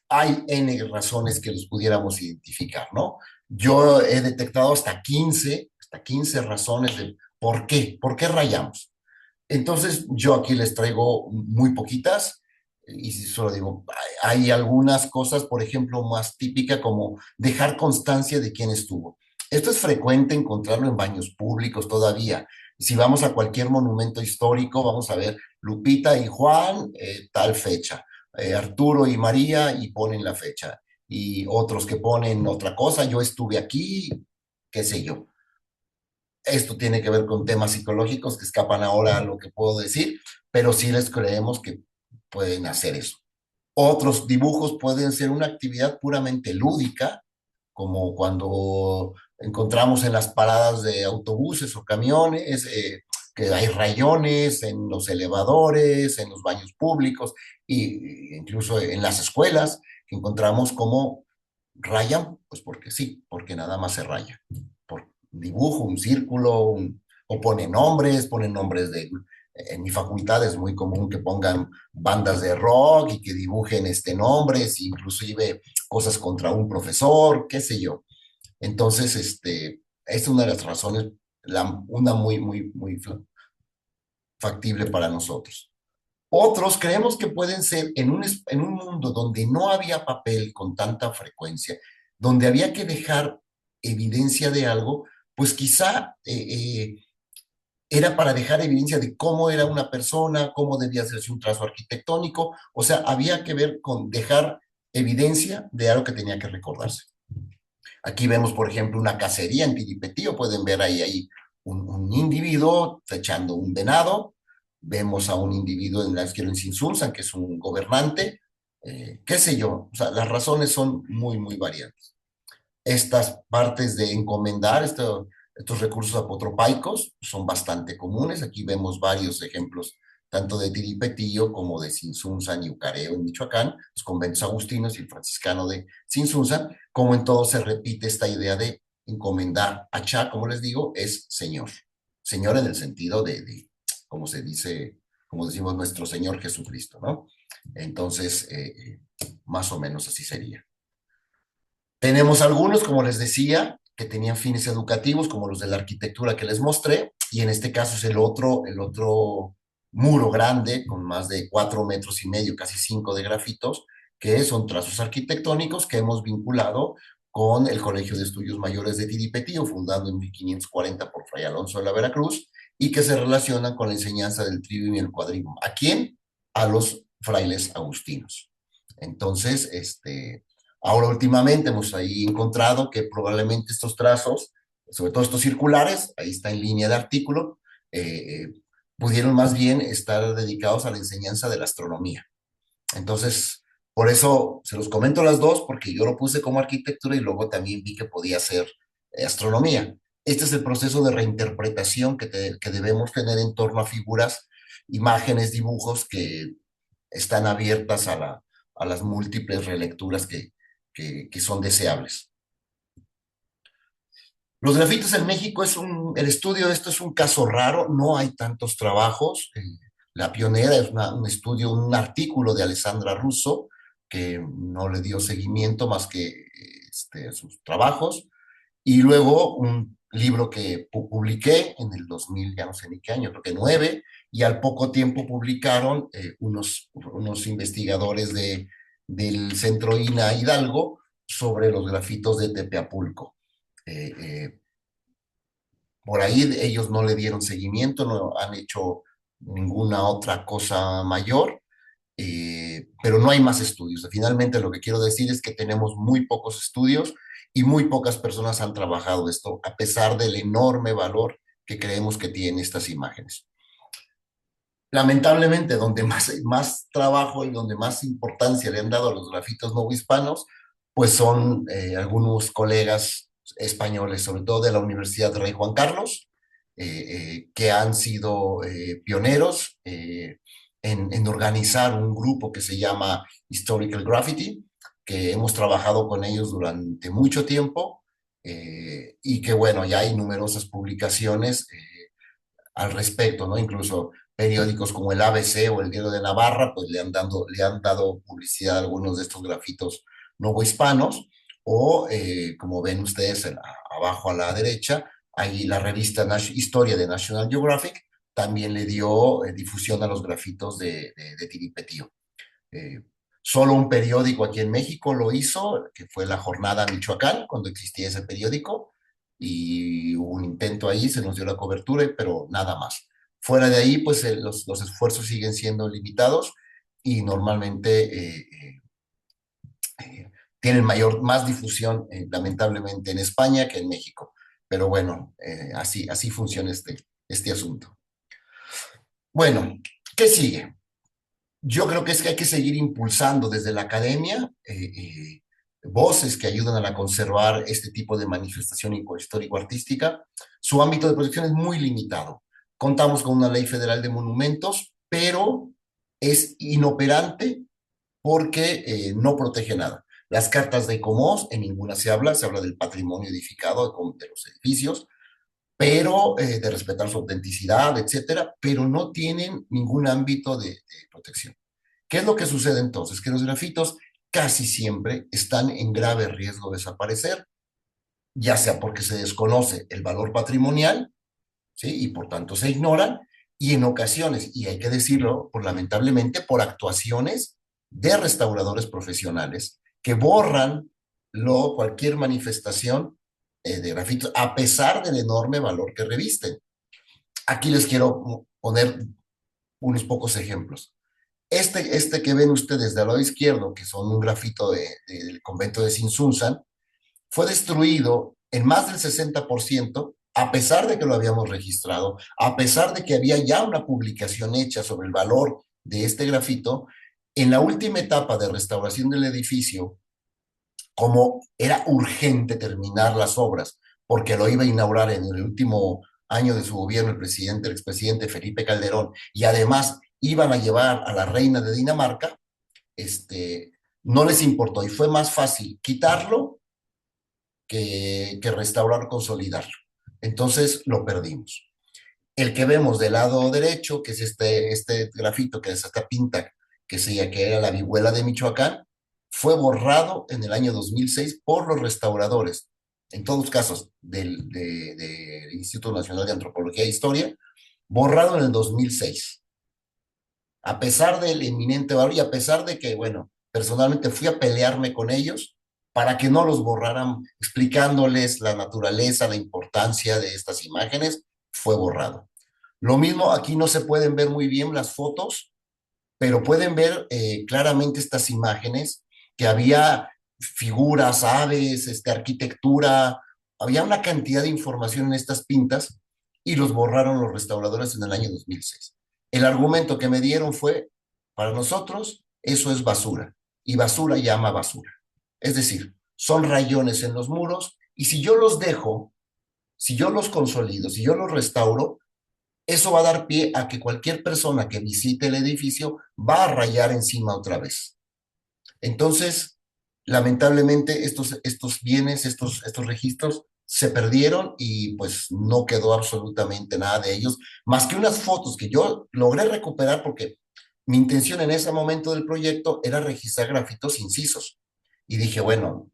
Hay N razones que los pudiéramos identificar, ¿no? Yo he detectado hasta 15 razones de por qué rayamos. Entonces, yo aquí les traigo muy poquitas, y si solo digo, hay algunas cosas, por ejemplo, más típica como dejar constancia de quién estuvo. Esto es frecuente encontrarlo en baños públicos todavía. Si vamos a cualquier monumento histórico, vamos a ver Lupita y Juan, tal fecha, Arturo y María, y ponen la fecha, y otros que ponen otra cosa, yo estuve aquí, qué sé yo. Esto tiene que ver con temas psicológicos que escapan ahora a lo que puedo decir, pero sí les creemos que pueden hacer eso. Otros dibujos pueden ser una actividad puramente lúdica, como cuando encontramos en las paradas de autobuses o camiones, que hay rayones en los elevadores, en los baños públicos e incluso en las escuelas, que encontramos como rayan, pues porque sí, porque nada más se raya. Por dibujo, un círculo, o ponen nombres de... En mi facultad es muy común que pongan bandas de rock y que dibujen nombres, inclusive cosas contra un profesor, qué sé yo. Entonces, es una de las razones, una muy, muy, muy factible para nosotros. Otros creemos que pueden ser en un mundo donde no había papel con tanta frecuencia, donde había que dejar evidencia de algo, pues quizá era para dejar evidencia de cómo era una persona, cómo debía hacerse un trazo arquitectónico, o sea, había que ver con dejar evidencia de algo que tenía que recordarse. Aquí vemos, por ejemplo, una cacería en Tiripetío, pueden ver ahí un individuo echando un venado, vemos a un individuo en la izquierda en Sinsunzan, que es un gobernante, qué sé yo, o sea, las razones son muy, muy variadas. Estas partes de encomendar estos recursos apotropaicos son bastante comunes. Aquí vemos varios ejemplos, tanto de Tiripetillo como de Sinsunzan y Ucareo en Michoacán, los conventos agustinos y el franciscano de Sinsunzan. Como en todo se repite esta idea de encomendar. Achá, como les digo, es Señor. Señor en el sentido como se dice, como decimos, nuestro Señor Jesucristo, ¿no? Entonces, más o menos así sería. Tenemos algunos, como les decía, que tenían fines educativos, como los de la arquitectura que les mostré, y en este caso es el otro muro grande, con más de 4,5 metros, casi 5 de grafitos, que son trazos arquitectónicos que hemos vinculado con el Colegio de Estudios Mayores de Tiripetío, fundado en 1540 por Fray Alonso de la Veracruz, y que se relacionan con la enseñanza del trivium y el quadrivium. ¿A quién? A los frailes agustinos. Entonces, ahora últimamente hemos ahí encontrado que probablemente estos trazos, sobre todo estos circulares, ahí está en línea de artículo, eh, eh, pudieron más bien estar dedicados a la enseñanza de la astronomía. Entonces, por eso se los comento las dos, porque yo lo puse como arquitectura y luego también vi que podía ser astronomía. Este es el proceso de reinterpretación que debemos tener en torno a figuras, imágenes, dibujos que están abiertas a las múltiples relecturas que son deseables. Los grafitos en México el estudio de esto es un caso raro, no hay tantos trabajos. La pionera es un estudio, un artículo de Alessandra Russo, que no le dio seguimiento más que sus trabajos, y luego un libro que publiqué en el 2000, ya no sé ni qué año, creo que 9, y al poco tiempo publicaron unos investigadores del Centro INA Hidalgo sobre los grafitos de Tepeapulco. Eh, eh, por ahí ellos no le dieron seguimiento, no han hecho ninguna otra cosa mayor, pero no hay más estudios. Finalmente lo que quiero decir es que tenemos muy pocos estudios y muy pocas personas han trabajado esto, a pesar del enorme valor que creemos que tienen estas imágenes. Lamentablemente, donde más trabajo y donde más importancia le han dado a los grafitos no hispanos, pues son algunos colegas españoles, sobre todo de la Universidad de Rey Juan Carlos, que han sido pioneros en organizar un grupo que se llama Historical Graffiti, que hemos trabajado con ellos durante mucho tiempo y que, bueno, ya hay numerosas publicaciones al respecto, ¿no? Incluso periódicos como el ABC o el Diario de Navarra, pues le han dado publicidad a algunos de estos grafitos novohispanos, o como ven ustedes abajo a la derecha, ahí la revista Historia de National Geographic también le dio difusión a los grafitos de Tiripetío. Eh, Solo un periódico aquí en México lo hizo, que fue La Jornada Michoacán, cuando existía ese periódico, y hubo un intento ahí, se nos dio la cobertura, pero nada más. Fuera de ahí, pues los esfuerzos siguen siendo limitados y normalmente tienen más difusión, lamentablemente, en España que en México. Pero bueno, así funciona este asunto. Bueno, ¿qué sigue? Yo creo que es que hay que seguir impulsando desde la academia voces que ayudan a conservar este tipo de manifestación histórico-artística. Su ámbito de protección es muy limitado. Contamos con una ley federal de monumentos, pero es inoperante porque no protege nada. Las cartas de Ecomos, en ninguna se habla del patrimonio edificado de los edificios, pero de respetar su autenticidad, etcétera, pero no tienen ningún ámbito de protección. ¿Qué es lo que sucede entonces? Que los grafitos casi siempre están en grave riesgo de desaparecer, ya sea porque se desconoce el valor patrimonial, ¿sí? Y por tanto se ignoran, y en ocasiones, y hay que decirlo, lamentablemente, por actuaciones de restauradores profesionales que borran cualquier manifestación de grafitos, a pesar del enorme valor que revisten. Aquí les quiero poner unos pocos ejemplos. Este que ven ustedes del lado izquierdo, que son un grafito del convento de Sinsunzan, fue destruido en más del 60%, a pesar de que lo habíamos registrado, a pesar de que había ya una publicación hecha sobre el valor de este grafito. En la última etapa de restauración del edificio, como era urgente terminar las obras, porque lo iba a inaugurar en el último año de su gobierno el expresidente Felipe Calderón, y además iban a llevar a la reina de Dinamarca, no les importó y fue más fácil quitarlo que restaurar, consolidarlo. Entonces lo perdimos. El que vemos del lado derecho, que es este grafito, que es esta pinta, que era la vihuela de Michoacán, fue borrado en el año 2006 por los restauradores, en todos los casos del Instituto Nacional de Antropología e Historia, borrado en el 2006. A pesar del inminente valor y a pesar de que, bueno, personalmente fui a pelearme con ellos para que no los borraran, explicándoles la naturaleza, la importancia de estas imágenes, fue borrado. Lo mismo, aquí no se pueden ver muy bien las fotos, pero pueden ver claramente estas imágenes, que había figuras, aves, arquitectura, había una cantidad de información en estas pintas y los borraron los restauradores en el año 2006. El argumento que me dieron fue, para nosotros eso es basura y basura llama basura. Es decir, son rayones en los muros y si yo los dejo, si yo los consolido, si yo los restauro, eso va a dar pie a que cualquier persona que visite el edificio va a rayar encima otra vez. Entonces, lamentablemente, estos bienes, estos registros se perdieron y pues no quedó absolutamente nada de ellos, más que unas fotos que yo logré recuperar porque mi intención en ese momento del proyecto era registrar grafitos incisos. Y dije, bueno,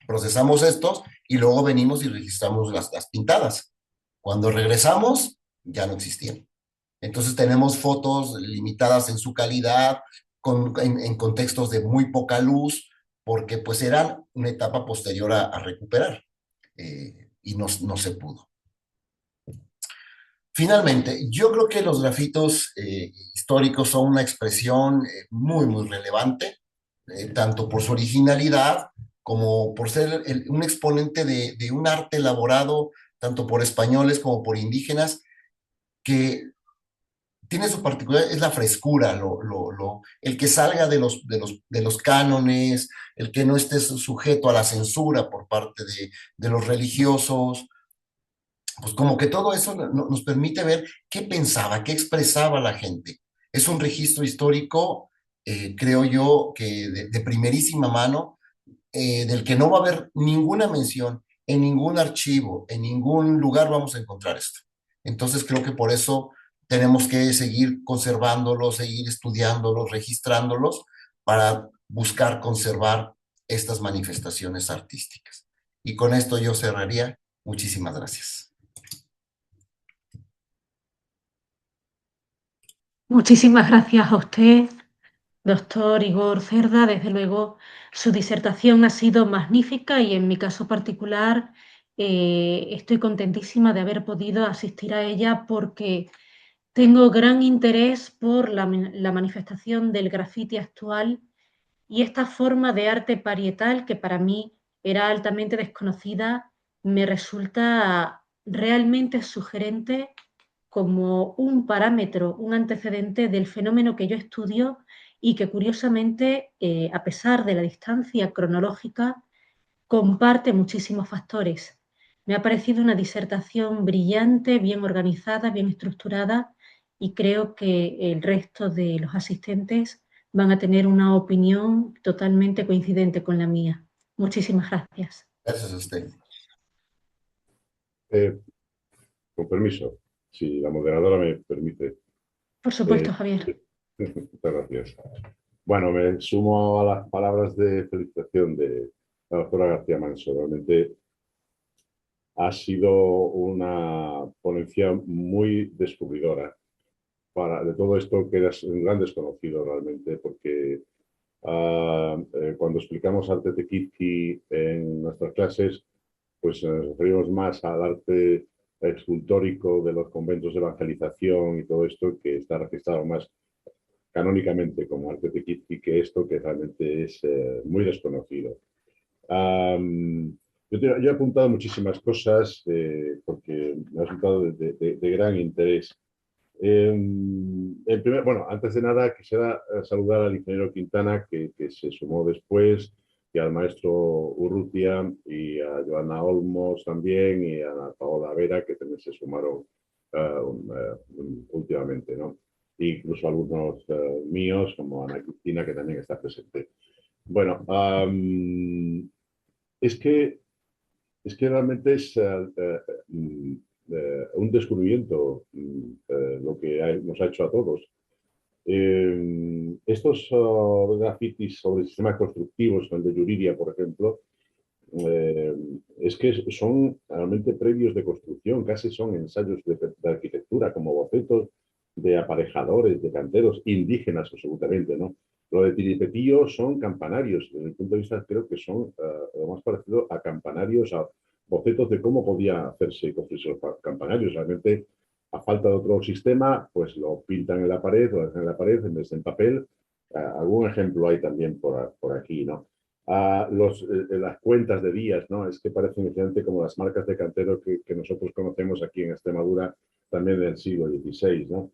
procesamos estos y luego venimos y registramos las pintadas. Cuando regresamos, ya no existían. Entonces tenemos fotos limitadas en su calidad, en contextos de muy poca luz, porque pues eran una etapa posterior a recuperar y no se pudo. Finalmente, yo creo que los grafitos históricos son una expresión muy relevante, tanto por su originalidad como por ser un exponente de un arte elaborado tanto por españoles como por indígenas, que tiene su particularidad, es la frescura, el que salga de los cánones, el que no esté sujeto a la censura por parte de los religiosos, pues como que todo eso nos permite ver qué pensaba, qué expresaba la gente. Es un registro histórico, creo yo, que de primerísima mano, del que no va a haber ninguna mención en ningún archivo, en ningún lugar vamos a encontrar esto. Entonces creo que por eso tenemos que seguir conservándolos, seguir estudiándolos, registrándolos para buscar conservar estas manifestaciones artísticas. Y con esto yo cerraría. Muchísimas gracias. Muchísimas gracias a usted, doctor Igor Cerda. Desde luego, su disertación ha sido magnífica y en mi caso particular estoy contentísima de haber podido asistir a ella porque tengo gran interés por la manifestación del grafiti actual y esta forma de arte parietal que para mí era altamente desconocida me resulta realmente sugerente como un parámetro, un antecedente del fenómeno que yo estudio y que curiosamente, a pesar de la distancia cronológica, comparte muchísimos factores. Me ha parecido una disertación brillante, bien organizada, bien estructurada y creo que el resto de los asistentes van a tener una opinión totalmente coincidente con la mía. Muchísimas gracias. Gracias a usted. Eh, con permiso, si la moderadora me permite. Por Eh, supuesto, Javier. Muchas gracias. Bueno, me sumo a las palabras de felicitación de la doctora García Manso. Realmente ha sido una ponencia muy descubridora de todo esto que es un gran desconocido realmente, porque cuando explicamos arte tequiti en nuestras clases, pues nos referimos más al arte escultórico de los conventos de evangelización y todo esto que está registrado más canónicamente como arte tequiti que esto que realmente es muy desconocido. Yo he apuntado muchísimas cosas porque me ha resultado de gran interés. Bueno, antes de nada quisiera saludar al ingeniero Quintana que se sumó después, y al maestro Urrutia y a Joana Olmos también y a Paola Vera, que también se sumaron últimamente, ¿no? Incluso algunos míos, como Ana Cristina, que también está presente. Bueno, es que, es que realmente es un descubrimiento lo que nos ha hecho a todos. Estos grafitis sobre sistemas constructivos, el de Yuriria, por ejemplo, eh, es que son realmente previos de construcción, casi son ensayos de arquitectura, como bocetos de aparejadores, de canteros, indígenas absolutamente, ¿no? Lo de Tiripetío son campanarios, desde mi punto de vista creo que son lo más parecido a campanarios, a bocetos de cómo podía hacerse y construirse los campanarios. Realmente, a falta de otro sistema, pues lo pintan en la pared, lo dejan en la pared en vez de en papel. Algún ejemplo hay también por aquí, ¿no? Las cuentas de días, ¿no? Es que parecen efectivamente como las marcas de cantero que nosotros conocemos aquí en Extremadura también del siglo XVI, ¿no?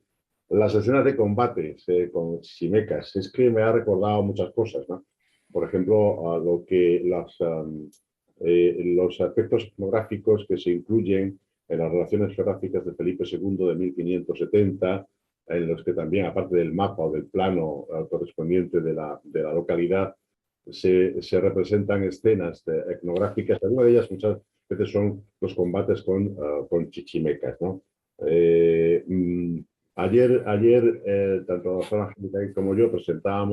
Las escenas de combate con chichimecas, es que me ha recordado muchas cosas, ¿no? Por ejemplo, los aspectos etnográficos que se incluyen en las relaciones geográficas de Felipe II de 1570, en los que también, aparte del mapa o del plano correspondiente de la localidad, representan escenas etnográficas. Algunas de ellas muchas veces son los combates con chichimecas, ¿no? Ayer tanto la zona como yo presentaba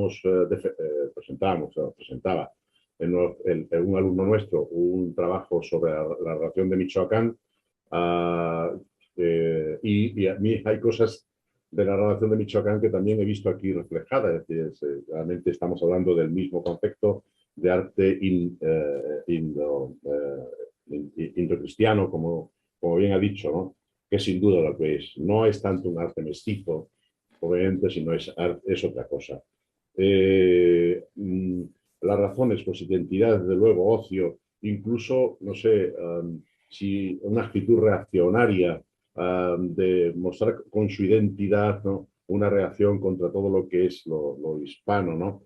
en un alumno nuestro un trabajo sobre la relación de Michoacán. Uh, y a mí hay cosas de la relación de Michoacán que también he visto aquí reflejada. Es decir, realmente estamos hablando del mismo concepto de arte indocristiano, como bien ha dicho, ¿no? Que sin duda lo que es. No es tanto un arte mestizo, obviamente, sino es otra cosa. Las razones, pues identidad, desde luego, ocio, incluso, no sé, si una actitud reaccionaria de mostrar con su identidad, ¿no? Una reacción contra todo lo que es lo hispano, ¿no?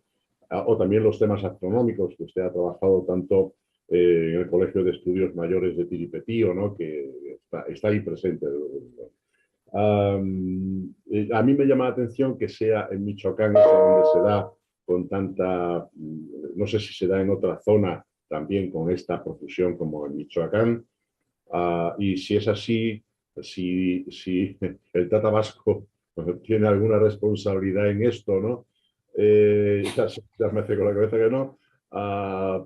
O también los temas astronómicos, que usted ha trabajado tanto en el Colegio de Estudios Mayores de Tiripetío, ¿no? Que está ahí presente. A mí me llama la atención que sea en Michoacán, es donde se da con tanta, no sé si se da en otra zona también con esta profusión como en Michoacán, y si es así, si el Tata Vasco tiene alguna responsabilidad en esto, ¿no? Ya me hace con la cabeza que no,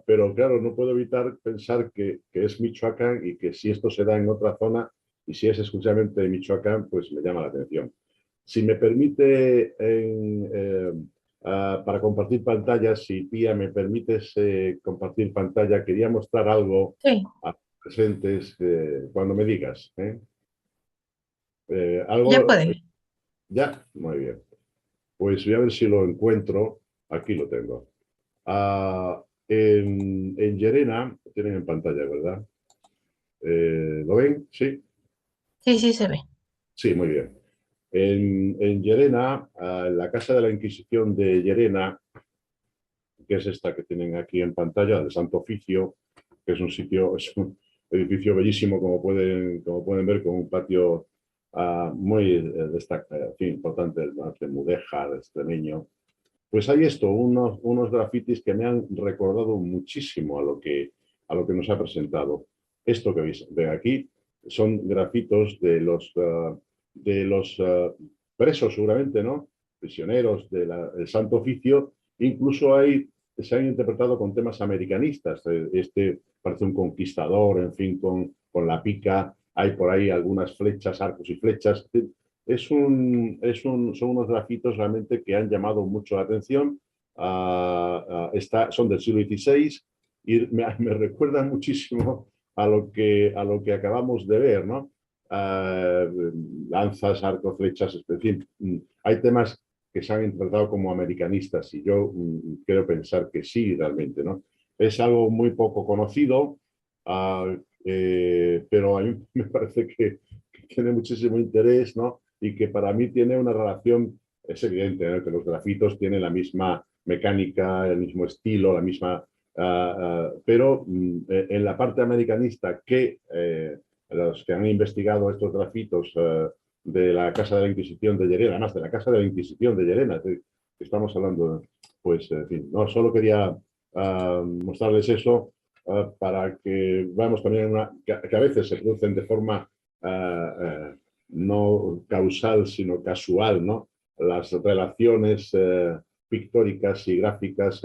pero claro, no puedo evitar pensar que es Michoacán y que si esto se da en otra zona y si es exclusivamente de Michoacán, pues me llama la atención. Si me permite, para compartir pantalla, si Pía me permites compartir pantalla, quería mostrar algo Sí, a presentes cuando me digas. ya Algo, puede. ya, muy bien. Pues voy a ver si lo encuentro. Aquí lo tengo. En Llerena, tienen en pantalla, ¿verdad? ¿Lo ven? Sí, Sí, sí se ve. sí, muy bien. En Llerena, en la Casa de la Inquisición de Llerena, que es esta que tienen aquí en pantalla, del Santo Oficio, que es un sitio, es un edificio bellísimo, como pueden ver, con un patio muy importante del arte mudéjar, extremeño. Pues hay esto, unos grafitis que me han recordado muchísimo a lo que nos ha presentado. Esto que ven aquí son grafitos de los presos, seguramente, ¿no? Prisioneros del Santo Oficio. Incluso se han interpretado con temas americanistas. Este parece un conquistador, en fin, con la pica. Hay por ahí algunas flechas, arcos y flechas. Son unos grafitos realmente que han llamado mucho la atención. Son del siglo XVI y me recuerdan muchísimo a lo que acabamos de ver, ¿no? Lanzas, arcos, flechas, es decir, hay temas que se han interpretado como americanistas y yo quiero pensar que sí, realmente, ¿no? Es algo muy poco conocido, pero a mí me parece que tiene muchísimo interés, ¿no? Y que para mí tiene una relación, es evidente, ¿no? Que los grafitos tienen la misma mecánica, el mismo estilo, la misma Pero en la parte americanista, que los que han investigado estos grafitos de la Casa de la Inquisición de Llerena, además de la Casa de la Inquisición de Llerena, es decir, estamos hablando, pues, en fin, no solo quería mostrarles eso para que veamos también que a veces se producen de forma no causal, sino casual, ¿no? Las relaciones pictóricas y gráficas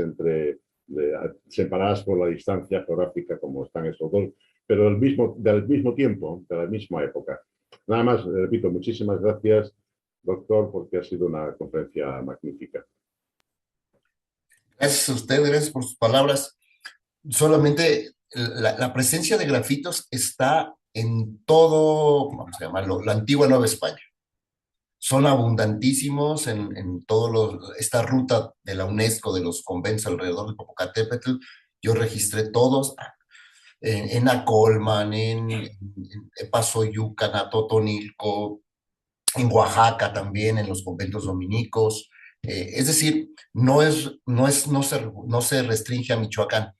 separadas por la distancia geográfica, como están esos dos, pero del mismo tiempo, de la misma época. Nada más, repito, muchísimas gracias, doctor, porque ha sido una conferencia magnífica. Gracias a usted, gracias por sus palabras. Solamente la presencia de grafitos está en todo, vamos a llamarlo, la antigua Nueva España. Son abundantísimos en esta ruta de la UNESCO de los conventos alrededor de Popocatépetl. Yo registré todos en Acolman, en Pasoyucan, Atotonilco, en Oaxaca también, en los conventos dominicos. Es decir, no se restringe a Michoacán.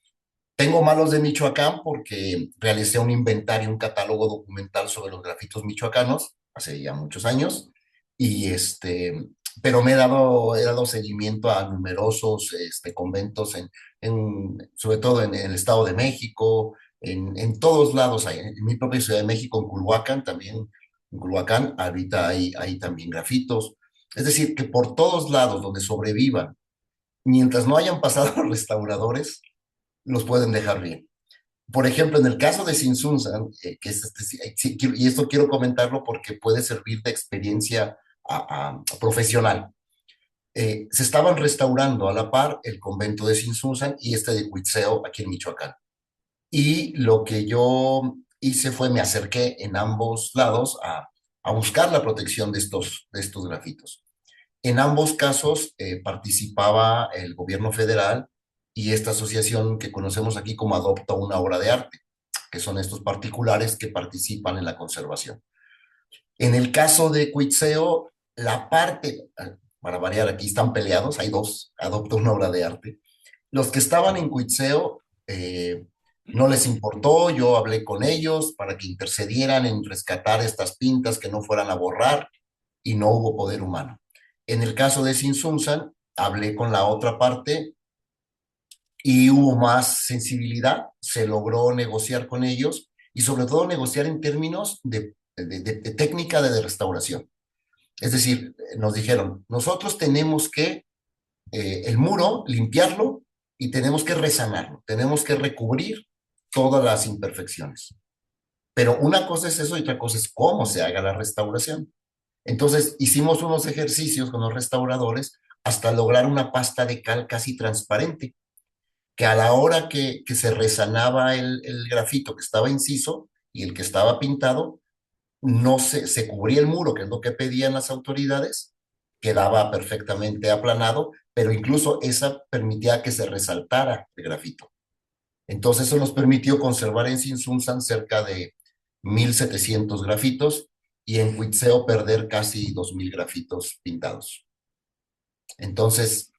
Tengo malos de Michoacán porque realicé un inventario, un catálogo documental sobre los grafitos michoacanos hace ya muchos años, y pero he dado seguimiento a numerosos conventos, sobre todo en el Estado de México, en todos lados, en mi propia Ciudad de México, en Culhuacán también, en Culhuacán ahorita hay también grafitos. Es decir, que por todos lados donde sobrevivan, mientras no hayan pasado los restauradores, los pueden dejar bien. Por ejemplo, en el caso de Sinsunzan, que es sí, y esto quiero comentarlo porque puede servir de experiencia profesional. Se estaban restaurando a la par el convento de Sinsunzan y de Cuitzeo aquí en Michoacán. Y lo que yo hice fue me acerqué en ambos lados a buscar la protección de estos grafitos. En ambos casos participaba el gobierno federal y esta asociación que conocemos aquí como Adopta una Obra de Arte, que son estos particulares que participan en la conservación. En el caso de Cuitzeo, la parte, para variar aquí, están peleados, hay dos, Adopta una Obra de Arte. Los que estaban en Cuitzeo no les importó, yo hablé con ellos para que intercedieran en rescatar estas pintas que no fueran a borrar y no hubo poder humano. En el caso de Sinsunzan, hablé con la otra parte y hubo más sensibilidad, se logró negociar con ellos y sobre todo negociar en términos de técnica de restauración. Es decir, nos dijeron, nosotros tenemos que el muro, limpiarlo y tenemos que resanarlo, tenemos que recubrir todas las imperfecciones. Pero una cosa es eso y otra cosa es cómo se haga la restauración. Entonces hicimos unos ejercicios con los restauradores hasta lograr una pasta de cal casi transparente, que a la hora que se resanaba el grafito que estaba inciso y el que estaba pintado, no se cubría el muro, que es lo que pedían las autoridades, quedaba perfectamente aplanado, pero incluso esa permitía que se resaltara el grafito. Entonces eso nos permitió conservar en Sinsunzan cerca de 1,700 grafitos y en Cuitzeo perder casi 2,000 grafitos pintados. Entonces,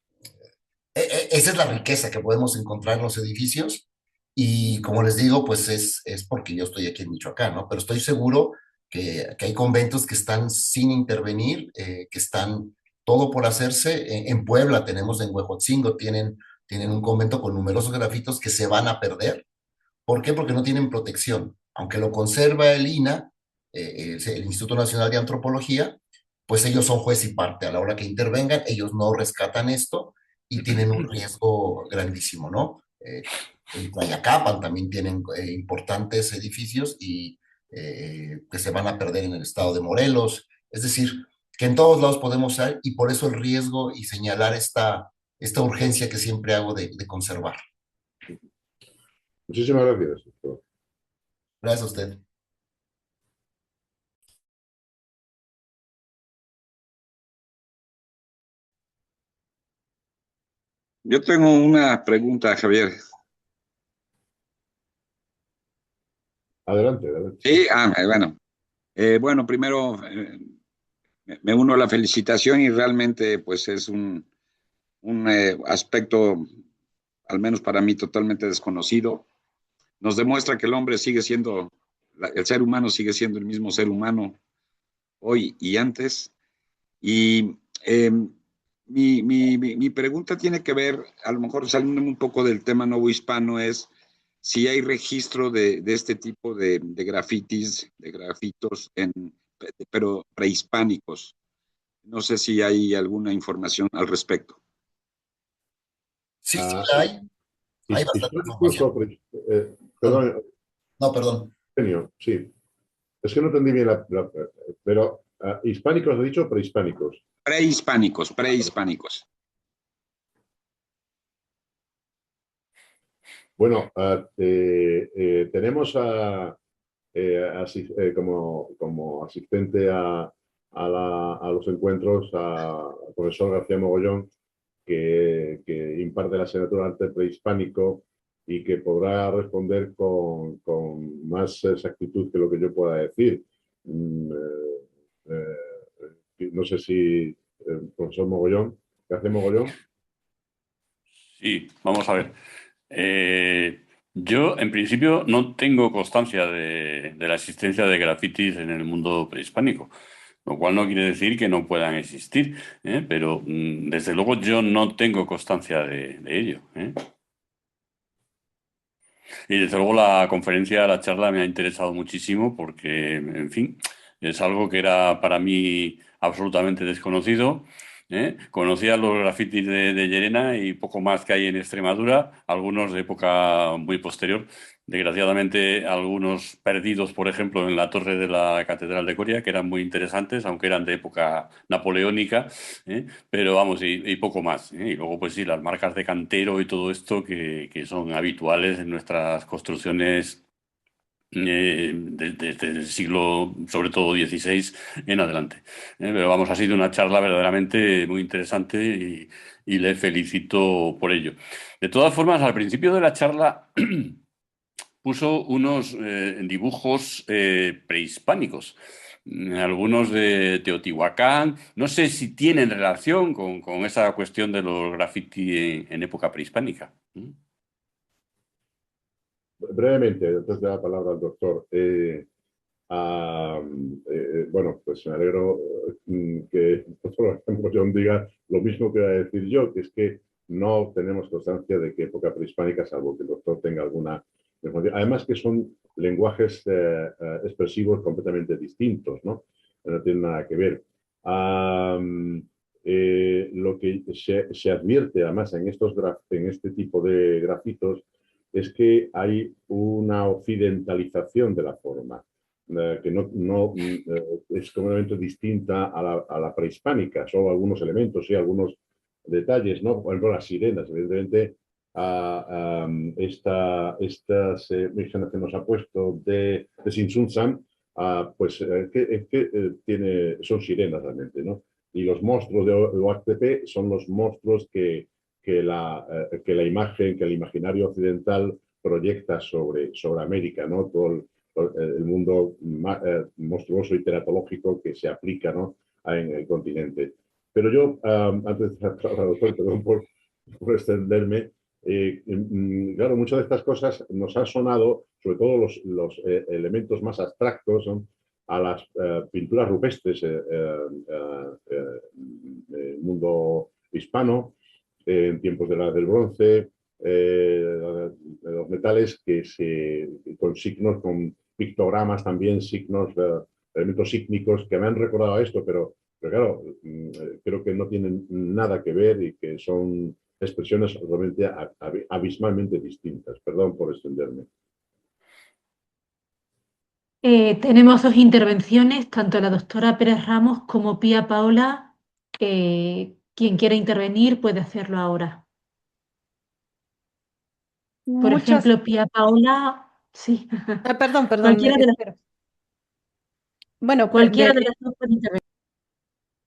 esa es la riqueza que podemos encontrar en los edificios y como les digo, pues es porque yo estoy aquí en Michoacán, ¿no? Pero estoy seguro que hay conventos que están sin intervenir, que están todo por hacerse. En Puebla tenemos, en Huejotzingo, tienen un convento con numerosos grafitos que se van a perder. ¿Por qué? Porque no tienen protección. Aunque lo conserva el INAH, el Instituto Nacional de Antropología, pues ellos son juez y parte. A la hora que intervengan, ellos no rescatan esto y tienen un riesgo grandísimo, ¿no? En Tlayacapan también tienen importantes edificios y que se van a perder en el estado de Morelos. Es decir, que en todos lados podemos ser y por eso el riesgo y señalar esta urgencia que siempre hago de conservar. Muchísimas gracias, doctor. Gracias a usted. Yo tengo una pregunta, Javier. Adelante, adelante. Sí, bueno. Bueno, primero me uno a la felicitación y realmente pues es un aspecto al menos para mí, totalmente desconocido. Nos demuestra que el hombre sigue siendo, el ser humano sigue siendo el mismo ser humano hoy y antes. Y mi pregunta tiene que ver, a lo mejor saliendo un poco del tema novohispano, es si hay registro de este tipo de grafitis, de grafitos, pero prehispánicos. No sé si hay alguna información al respecto. Sí, sí, Ah, hay bastante históricos información. o perdón, No, perdón. genio, sí. Es que no entendí bien pero hispánicos he dicho o prehispánicos. Prehispánicos, prehispánicos. Bueno, tenemos como asistente a los encuentros al profesor García Mogollón, que imparte la asignatura de arte prehispánico y que podrá responder con más exactitud que lo que yo pueda decir. No sé si profesor Mogollón, García Mogollón. Sí, vamos a ver. Yo, en principio, no tengo constancia de la existencia de grafitis en el mundo prehispánico, lo cual no quiere decir que no puedan existir, ¿eh? Pero desde luego yo no tengo constancia de ello, ¿eh? Y desde luego la conferencia, la charla me ha interesado muchísimo porque, en fin, es algo que era para mí absolutamente desconocido. Conocía los grafitis de Llerena y poco más que hay en Extremadura, algunos de época muy posterior. Desgraciadamente, algunos perdidos, por ejemplo, en la torre de la Catedral de Coria, que eran muy interesantes, aunque eran de época napoleónica. Pero vamos, y poco más, ¿eh? Y luego, pues sí, las marcas de cantero y todo esto que son habituales en nuestras construcciones desde el siglo, sobre todo XVI en adelante. Pero vamos, ha sido una charla verdaderamente muy interesante y le felicito por ello. De todas formas, al principio de la charla puso unos dibujos prehispánicos, algunos de Teotihuacán. No sé si tienen relación con esa cuestión de los graffiti en época prehispánica. Brevemente, antes de la palabra al doctor. Bueno, pues me alegro que el doctor Mogollón diga lo mismo que voy a decir yo, que es que no tenemos constancia de qué época prehispánica, salvo que el doctor tenga alguna información. Además que son lenguajes expresivos completamente distintos, ¿no? No tienen nada que ver. Lo que se advierte además en este tipo de grafitos es que hay una occidentalización de la forma, que es completamente distinta a la prehispánica. Solo algunos elementos y algunos detalles, ¿no? Por ejemplo, las sirenas, evidentemente, estas imágenes que nos ha puesto de Sinsunzan, pues son sirenas realmente, ¿no? Y los monstruos de OHTP son los monstruos que la imagen, que el imaginario occidental proyecta sobre América, ¿no? Todo el mundo monstruoso y teratológico que se aplica, ¿no? En el continente. Pero yo, antes de doctor, perdón por extenderme, claro, muchas de estas cosas nos han sonado, sobre todo los elementos más abstractos, ¿no? A las pinturas rupestres del mundo hispano, en tiempos del bronce, de los metales con signos, con pictogramas también, signos, elementos sígnicos que me han recordado a esto, pero claro, creo que no tienen nada que ver y que son expresiones realmente abismalmente distintas. Perdón por extenderme. Tenemos dos intervenciones, tanto la doctora Pérez Ramos como Pía Paola. Quien quiera intervenir puede hacerlo ahora. Por Muchas, ejemplo, Pía Paola, sí, perdón, cualquiera de las, bueno, cualquiera de las dos puede intervenir.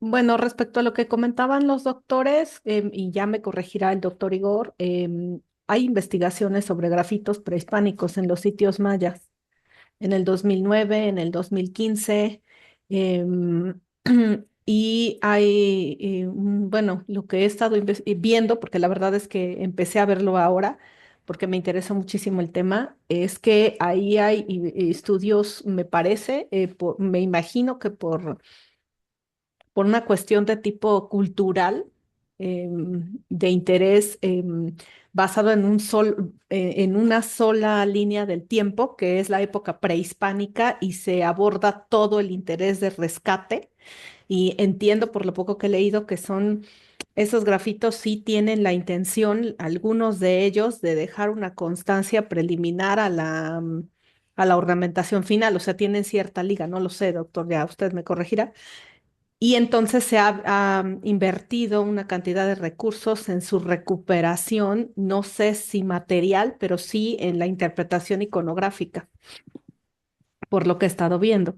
bueno, respecto a lo que comentaban los doctores, y ya me corregirá el doctor Igor, hay investigaciones sobre grafitos prehispánicos en los sitios mayas. En el 2009, en el 2015, em, Y hay, bueno, lo que he estado viendo, porque la verdad es que empecé a verlo ahora, porque me interesa muchísimo el tema, es que ahí hay estudios, me parece, me imagino que por una cuestión de tipo cultural, de interés basado en en una sola línea del tiempo, que es la época prehispánica, y se aborda todo el interés de rescate. Y entiendo por lo poco que he leído que esos grafitos sí tienen la intención, algunos de ellos, de dejar una constancia preliminar a a la ornamentación final, o sea, tienen cierta liga, no lo sé, doctor, ya usted me corregirá. Y entonces ha invertido una cantidad de recursos en su recuperación, no sé si material, pero sí en la interpretación iconográfica, por lo que he estado viendo.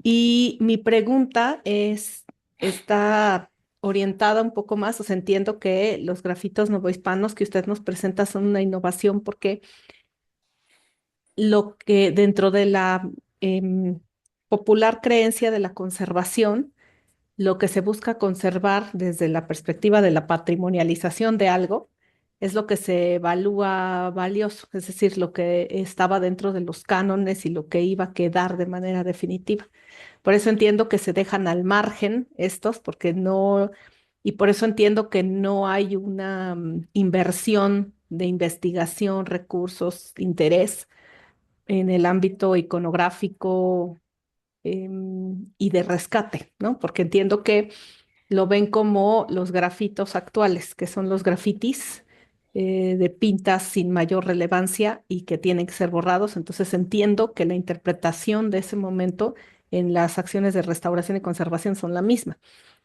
Y mi pregunta está orientada un poco más, o sea, entiendo que los grafitos novohispanos que usted nos presenta son una innovación porque lo que dentro de la popular creencia de la conservación, lo que se busca conservar desde la perspectiva de la patrimonialización de algo es lo que se evalúa valioso, es decir, lo que estaba dentro de los cánones y lo que iba a quedar de manera definitiva. Por eso entiendo que se dejan al margen estos, porque no, y por eso entiendo que no hay una inversión de investigación, recursos, interés en el ámbito iconográfico y de rescate, ¿no? Porque entiendo que lo ven como los grafitos actuales, que son los grafitis de pintas sin mayor relevancia y que tienen que ser borrados. Entonces entiendo que la interpretación de ese momento en las acciones de restauración y conservación son la misma.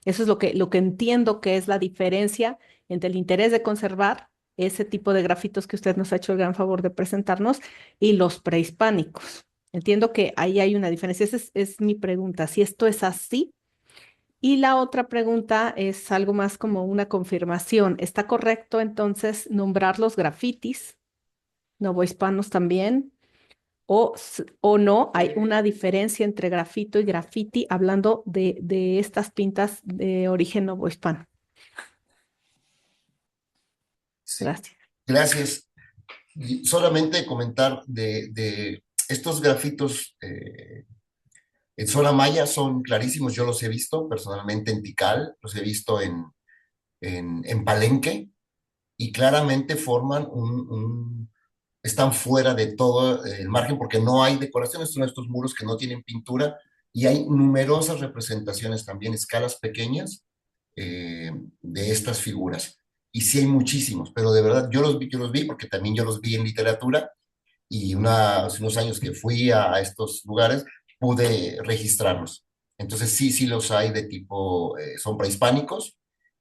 Eso es lo que entiendo que es la diferencia entre el interés de conservar ese tipo de grafitos que usted nos ha hecho el gran favor de presentarnos y los prehispánicos. Entiendo que ahí hay una diferencia. Esa es mi pregunta. Si esto es así, y la otra pregunta es algo más como una confirmación. ¿Está correcto entonces nombrar los grafitis, novohispanos también? O no, hay una diferencia entre grafito y grafiti hablando de estas pintas de origen novohispano. Sí, Gracias. gracias. Y solamente comentar de estos grafitos en zona maya son clarísimos, yo los he visto personalmente en Tikal, los he visto en Palenque, y claramente forman están fuera de todo el margen porque no hay decoraciones, son estos muros que no tienen pintura y hay numerosas representaciones también, escalas pequeñas de estas figuras. Y sí hay muchísimos, pero de verdad yo los vi porque también yo los vi en literatura y hace unos años que fui a estos lugares pude registrarlos. Entonces sí, sí los hay de tipo, son prehispánicos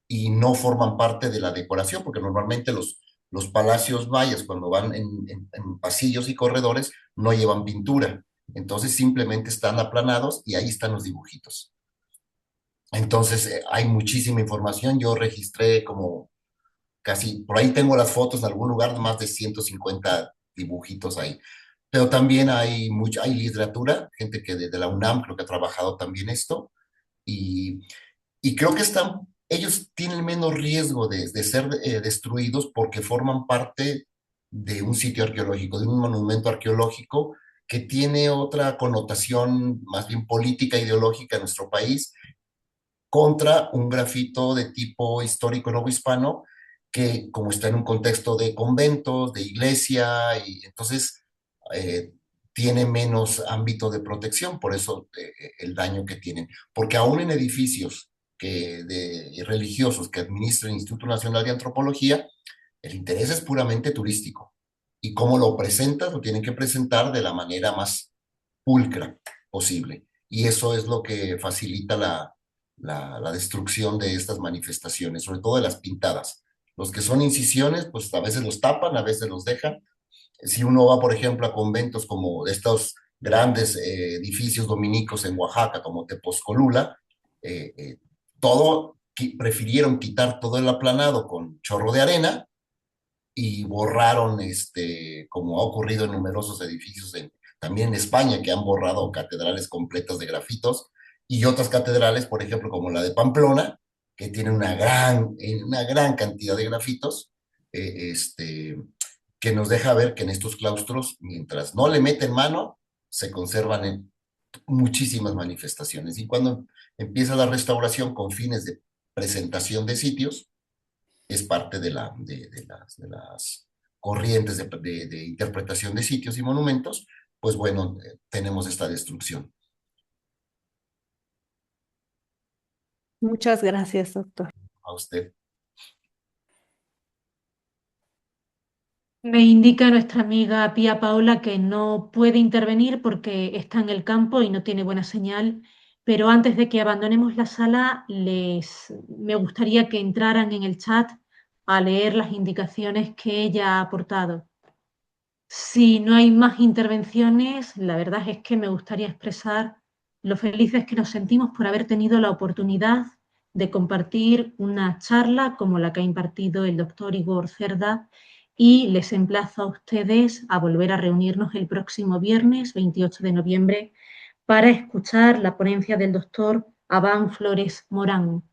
y no forman parte de la decoración, porque normalmente los palacios mayas cuando van en pasillos y corredores no llevan pintura. Entonces simplemente están aplanados y ahí están los dibujitos. Entonces hay muchísima información. Yo registré como casi, por ahí tengo las fotos en algún lugar, más de 150 dibujitos ahí. Pero también hay literatura, gente que de la UNAM creo que ha trabajado también esto, y, y creo que ellos tienen menos riesgo de ser destruidos porque forman parte de un sitio arqueológico, de un monumento arqueológico que tiene otra connotación más bien política, ideológica en nuestro país, contra un grafito de tipo histórico novohispano que como está en un contexto de conventos, de iglesia, y entonces eh, tiene menos ámbito de protección, por eso el daño que tienen. Porque aún en edificios religiosos que administra el Instituto Nacional de Antropología, el interés es puramente turístico. Y cómo lo presentas, lo tienen que presentar de la manera más pulcra posible. Y eso es lo que facilita la destrucción de estas manifestaciones, sobre todo de las pintadas. Los que son incisiones, pues a veces los tapan, a veces los dejan. Si uno va, por ejemplo, a conventos como estos grandes edificios dominicos en Oaxaca, como Tepozcolula, eh, eh, prefirieron quitar todo el aplanado con chorro de arena y borraron, como ha ocurrido en numerosos edificios también en España, que han borrado catedrales completas de grafitos, y otras catedrales, por ejemplo, como la de Pamplona, que tiene una gran cantidad de grafitos, que nos deja ver que en estos claustros, mientras no le meten mano, se conservan en muchísimas manifestaciones. Y cuando empieza la restauración con fines de presentación de sitios, es parte de las corrientes de interpretación de sitios y monumentos, pues bueno, tenemos esta destrucción. Muchas gracias, doctor. A usted. Me indica nuestra amiga Pía Paola que no puede intervenir porque está en el campo y no tiene buena señal, pero antes de que abandonemos la sala, me gustaría que entraran en el chat a leer las indicaciones que ella ha aportado. Si no hay más intervenciones, la verdad es que me gustaría expresar lo felices que nos sentimos por haber tenido la oportunidad de compartir una charla como la que ha impartido el doctor Igor Cerda, y les emplazo a ustedes a volver a reunirnos el próximo viernes 28 de noviembre para escuchar la ponencia del doctor Abán Flores Morán.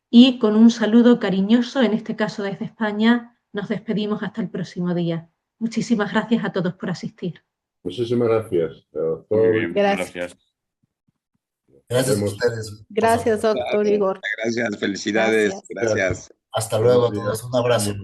Y con un saludo cariñoso, en este caso desde España, nos despedimos hasta el próximo día. Muchísimas gracias a todos por asistir. Muchísimas gracias, Muy doctor. bien, muchas Gracias. gracias. Gracias a Vemos. ustedes. Gracias, doctor Igor. Gracias, felicidades, Gracias. gracias. Hasta luego a todos. Un abrazo.